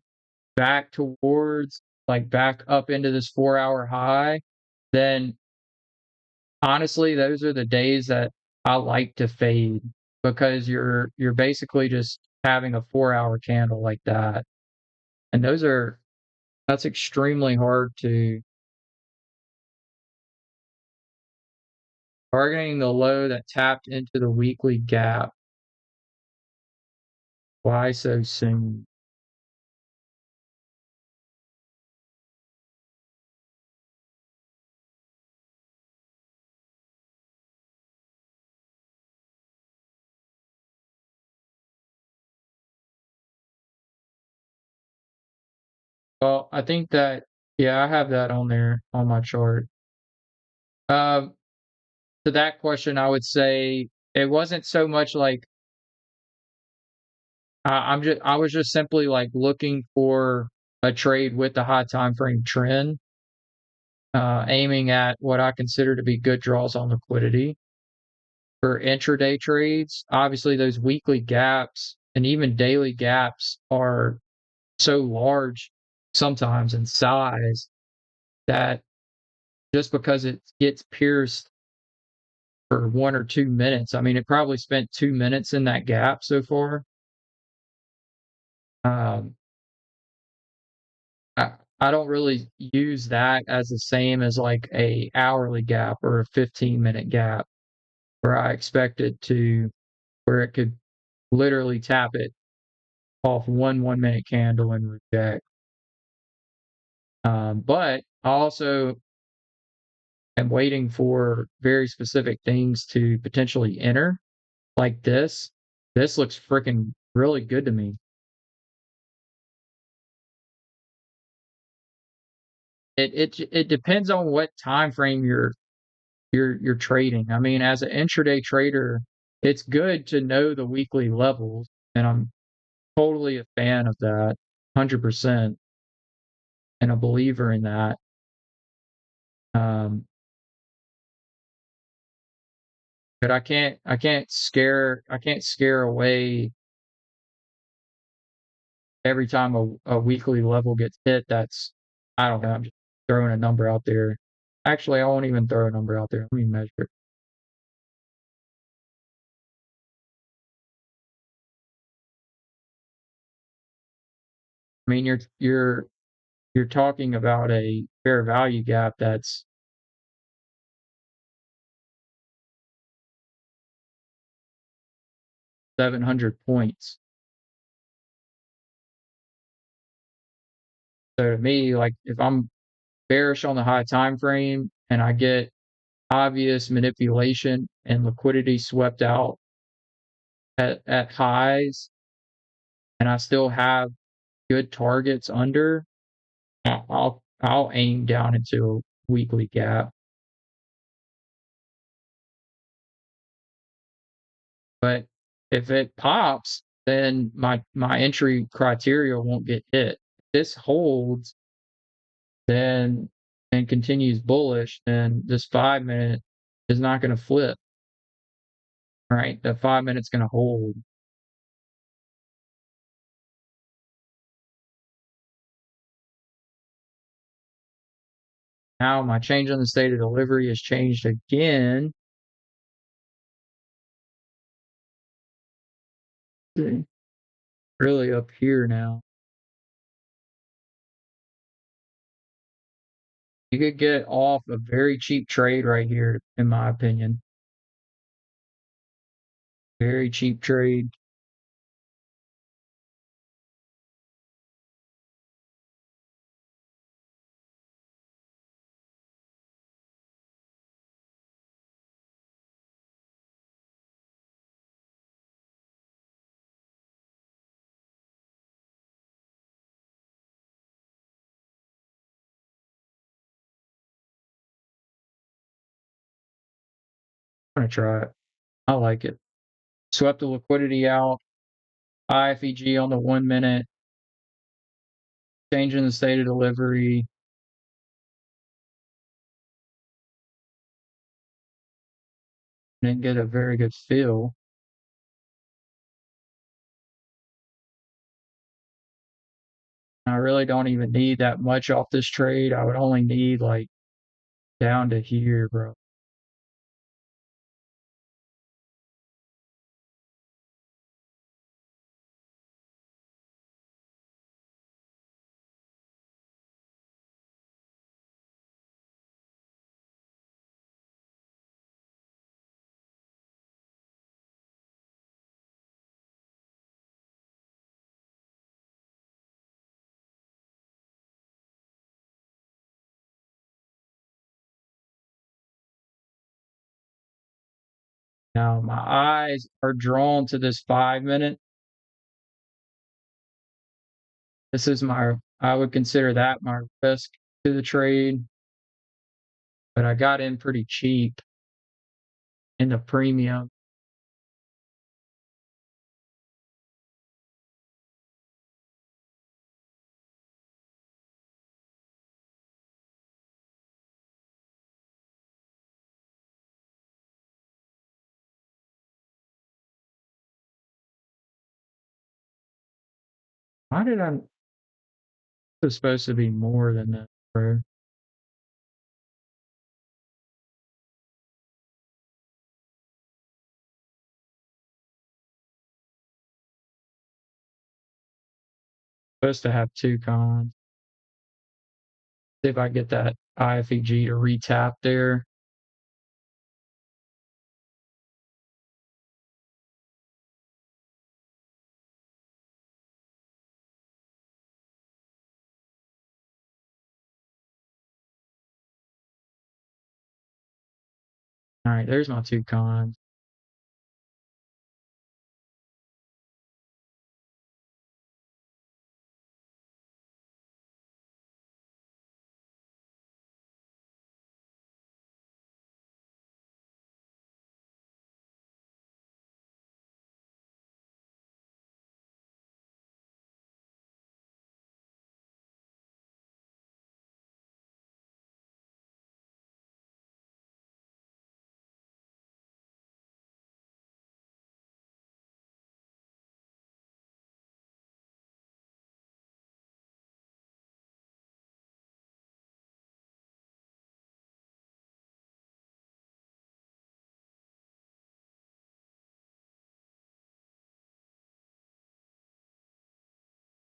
back towards back up into this 4-hour high, then honestly, those are the days that I like to fade because you're basically just having a 4-hour candle like that. And that's extremely hard to targeting the low that tapped into the weekly gap. Why so soon? Well, I think that yeah, I have that on there on my chart. Um, to that question, I would say it wasn't so much like I was just simply like looking for a trade with the high time frame trend, aiming at what I consider to be good draws on liquidity. For intraday trades, obviously those weekly gaps and even daily gaps are so large sometimes in size that just because it gets pierced for 1 or 2 minutes, I mean, it probably spent 2 minutes in that gap so far. Um, I, I don't really use that as the same as like a hourly gap or a 15-minute gap where I expect it to where it could literally tap it off 1 minute candle and reject. But I also am waiting for very specific things to potentially enter, like this. This looks freaking really good to me. It depends on what time frame you're trading. I mean, as an intraday trader, it's good to know the weekly levels, and I'm totally a fan of that, 100%, and a believer in that. Um, but I can't scare away every time a weekly level gets hit. That's I don't know. I'm just throwing a number out there. Actually, I won't even throw a number out there. Let me measure it. I mean, you're talking about a fair value gap that's 700 points. So to me, like if I'm bearish on the high time frame and I get obvious manipulation and liquidity swept out at highs, and I still have good targets under, I'll aim down into a weekly gap. But if it pops, then my entry criteria won't get hit. If this holds, then and continues bullish, then this 5 minute is not going to flip. Right, the 5 minutes going to hold. Now my change on the state of delivery has changed again. Really up here now. You could get off a very cheap trade right here, in my opinion. Very cheap trade. I'm gonna try it. I like it. Swept the liquidity out. IFEG on the 1 minute. Changing the state of delivery. Didn't get a very good feel. I really don't even need that much off this trade. I would only need like down to here, bro. Now my eyes are drawn to this 5 minute. This is I would consider that my risk to the trade, but I got in pretty cheap in the premium. Why did I? It's supposed to be more than that, bro. Supposed to have two cons. See if I get that IFEG to retap there. All right, there's my two cons.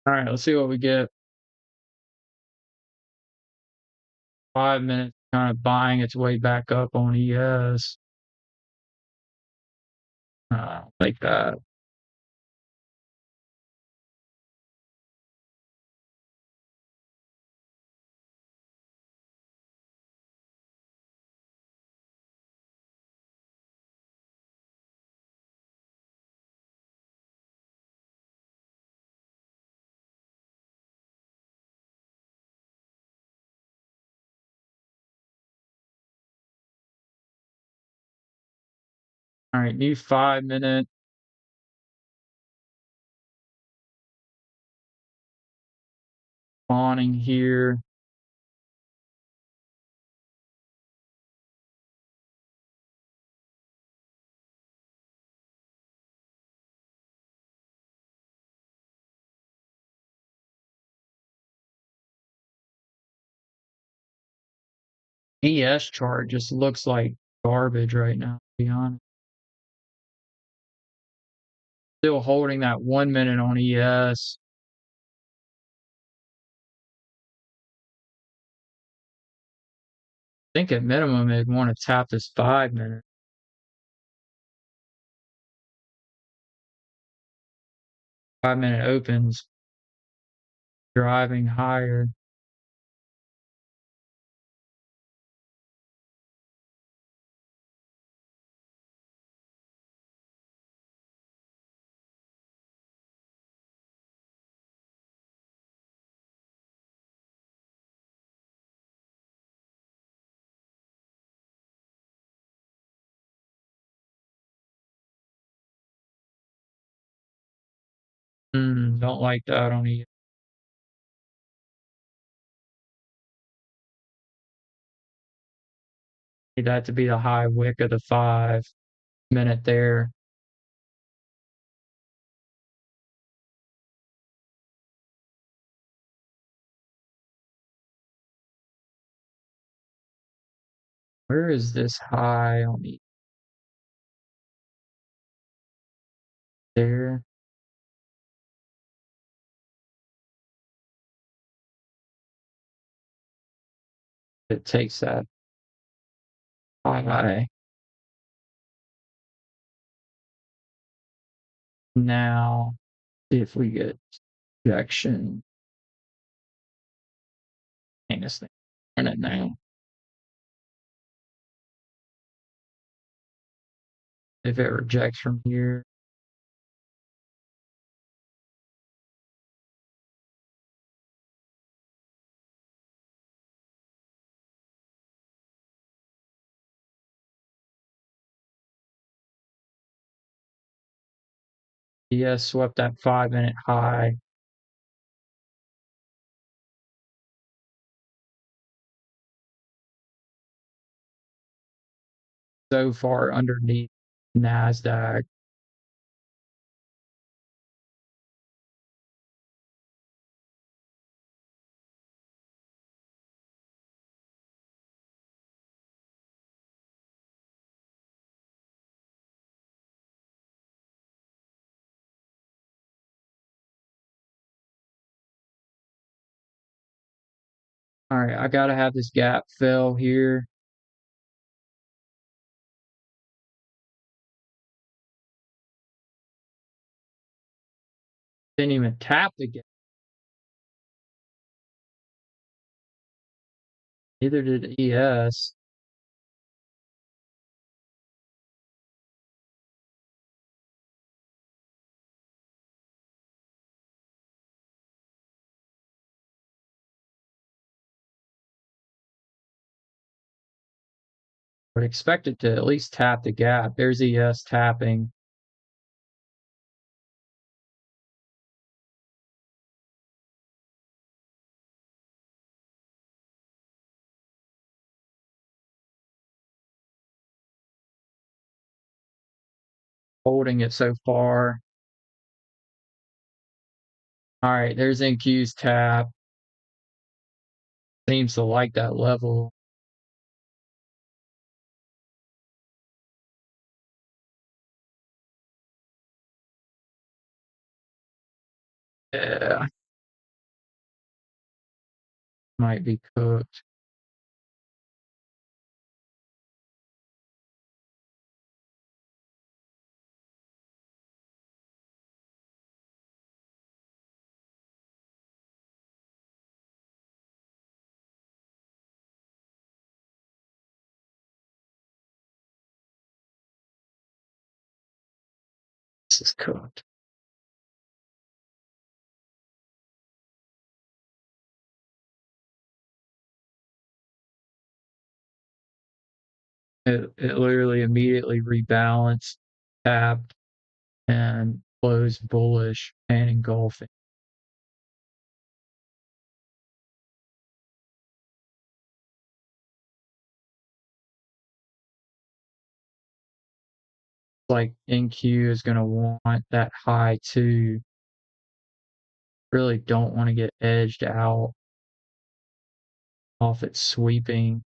All right, let's see what we get. 5 minutes, kind of buying its way back up on ES. Like that. All right, new 5 minute spawning here. ES chart just looks like garbage right now, to be honest. Still holding that 1 minute on ES. I think at minimum they'd want to tap this 5 minute. 5 minute opens, driving higher. Don't like that on ES. Need that to be the high wick of the 5 minute there. Where is this high on ES? There. It takes that high. Now, see if we get rejection. Hang this thing on it now. If it rejects from here, ES swept that 5 minute high. So far underneath NASDAQ. All right, I gotta have this gap fill here. Didn't even tap the gap. Neither did ES. Would expect it to at least tap the gap. There's ES tapping. Holding it so far. All right, there's NQ's tap. Seems to like that level. Yeah. might be cooked. This is cooked. It literally immediately rebalanced, tapped, and closed bullish and engulfing. Like NQ is going to want that high too. Really don't want to get edged out off its sweeping.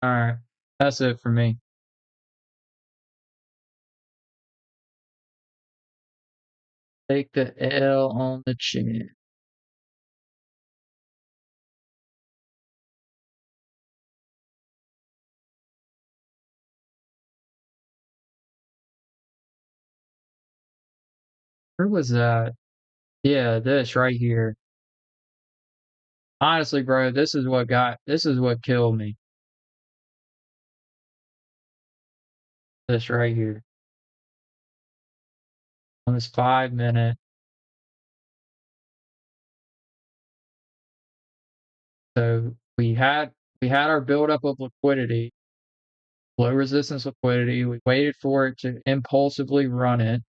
All right, that's it for me. Take the L on the chin. Where was that? Yeah, this right here. Honestly, bro, this is what killed me. This right here. On this 5 minute. So we had our buildup of liquidity, low resistance liquidity. We waited for it to impulsively run it.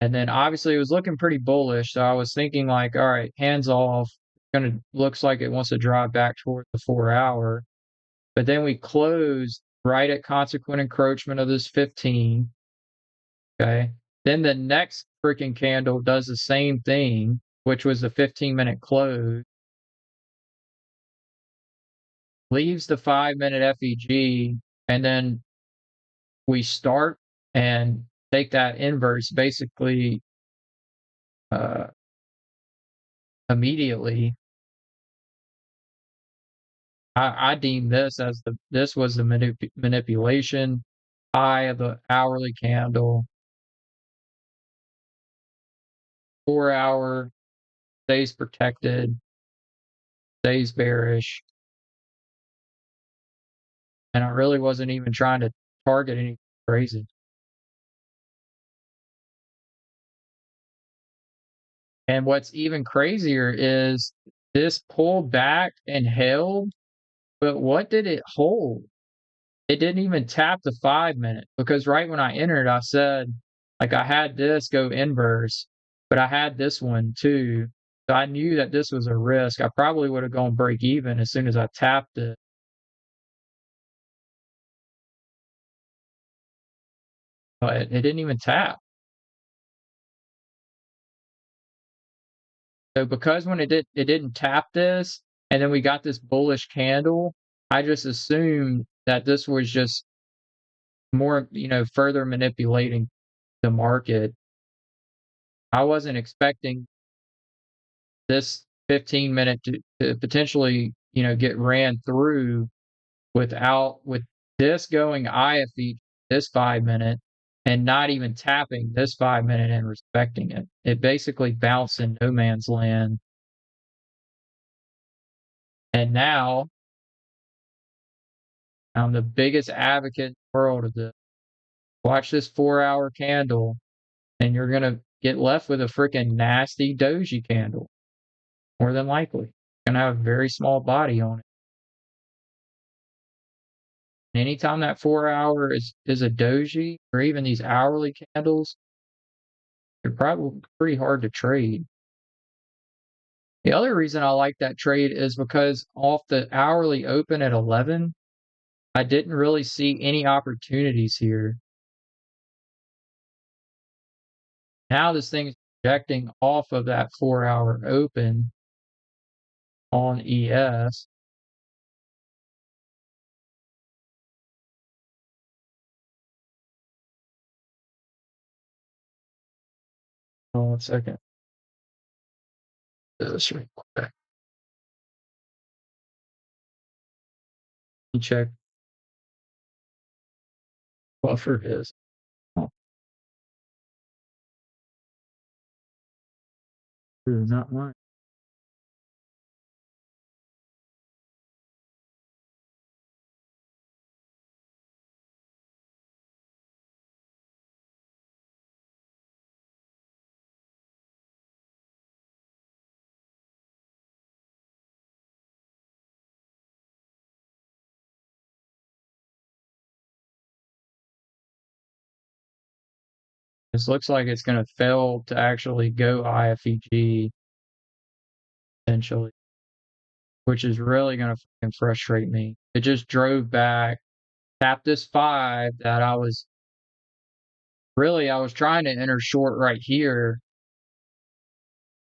And then obviously it was looking pretty bullish. So I was thinking like, all right, hands off. Gonna looks like it wants to drive back toward the 4 hour. But then we closed right at consequent encroachment of this 15. Okay. Then the next freaking candle does the same thing, which was the 15-minute close, leaves the 5 minute FEG, and then we start and take that inverse basically uh, immediately. I deem this as this was the manipulation high of the hourly candle, 4 hour stays protected, stays bearish, and I really wasn't even trying to target anything crazy. And what's even crazier is this pulled back and held, but what did it hold? It didn't even tap the 5 minute because right when I entered, I said, like, I had this go inverse, but I had this one too. So I knew that this was a risk. I probably would have gone break even as soon as I tapped it, but it didn't even tap. So because when it didn't tap this, and then we got this bullish candle, I just assumed that this was just more, further manipulating the market. I wasn't expecting this 15-minute to potentially, get ran through with this going IFE, this 5 minute and not even tapping this 5 minute and respecting it. It basically bounced in no man's land. And now I'm the biggest advocate in the world of this. Watch this 4-hour candle, and you're gonna get left with a freaking nasty doji candle, more than likely. It's gonna have a very small body on it. Anytime that 4 hour is a doji, or even these hourly candles, they're probably pretty hard to trade. The other reason I like that trade is because off the hourly open at 11, I didn't really see any opportunities here. Now this thing is projecting off of that 4-hour open on ES. Hold on 1 second. Do this real quick. Let me check buffer is. Oh, not mine. This looks like it's going to fail to actually go IFEG essentially, which is really going to frustrate me. It just drove back, tapped this 5 that I was trying to enter short right here.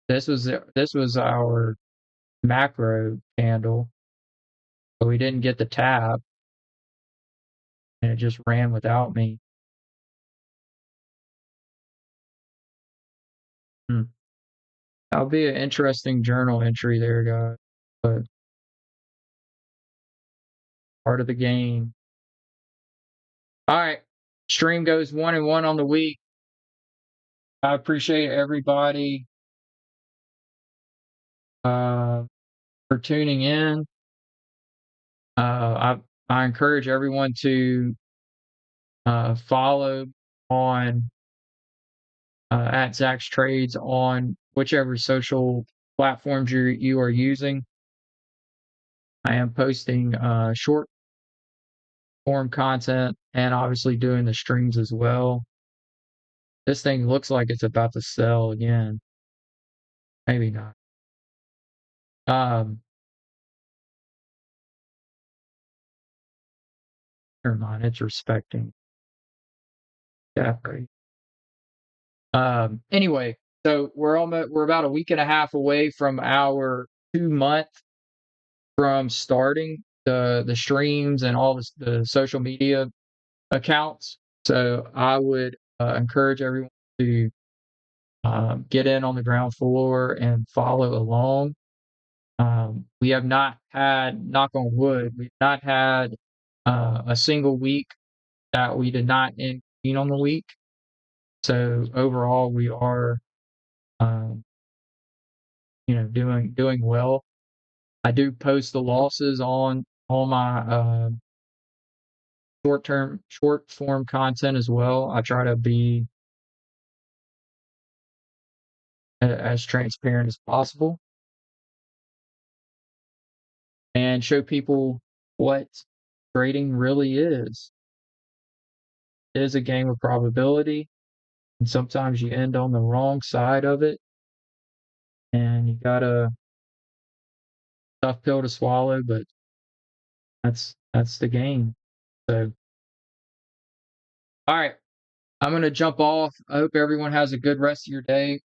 This was our macro candle, but we didn't get the tap, and it just ran without me. That'll be an interesting journal entry there, guys, but part of the game. All right, stream goes 1-1 on the week. I appreciate everybody for tuning in. I encourage everyone to follow on at Zach's Trades on whichever social platforms you are using. I am posting short form content and obviously doing the streams as well. This thing looks like it's about to sell again. Maybe not. Never mind, it's respecting that rate. Anyway, so we're about a week and a half away from our 2-month from starting the streams and all the social media accounts. So I would encourage everyone to get in on the ground floor and follow along. We have not had, knock on wood, we've not had a single week that we did not intervene on the week. So overall, we are, doing well. I do post the losses on all my short form content as well. I try to be as transparent as possible and show people what trading really is. It is a game of probability, and sometimes you end on the wrong side of it, and you got a tough pill to swallow, but that's the game. So, all right, I'm gonna jump off. I hope everyone has a good rest of your day.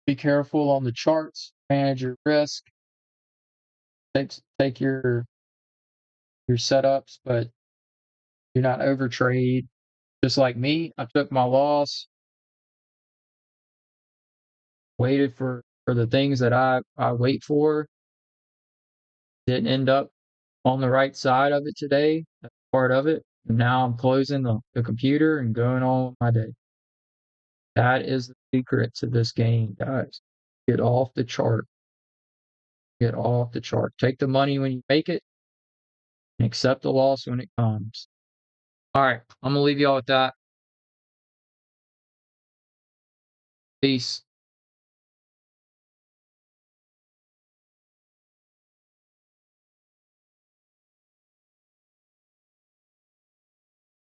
Be careful on the charts, manage your risk, take your setups, but do not overtrade. Just like me, I took my loss, waited for the things that I wait for. Didn't end up on the right side of it today. That's part of it. Now I'm closing the computer and going on with my day. That is the secret to this game, guys. Get off the chart. Get off the chart. Take the money when you make it and accept the loss when it comes. All right, I'm gonna leave y'all with that. Peace.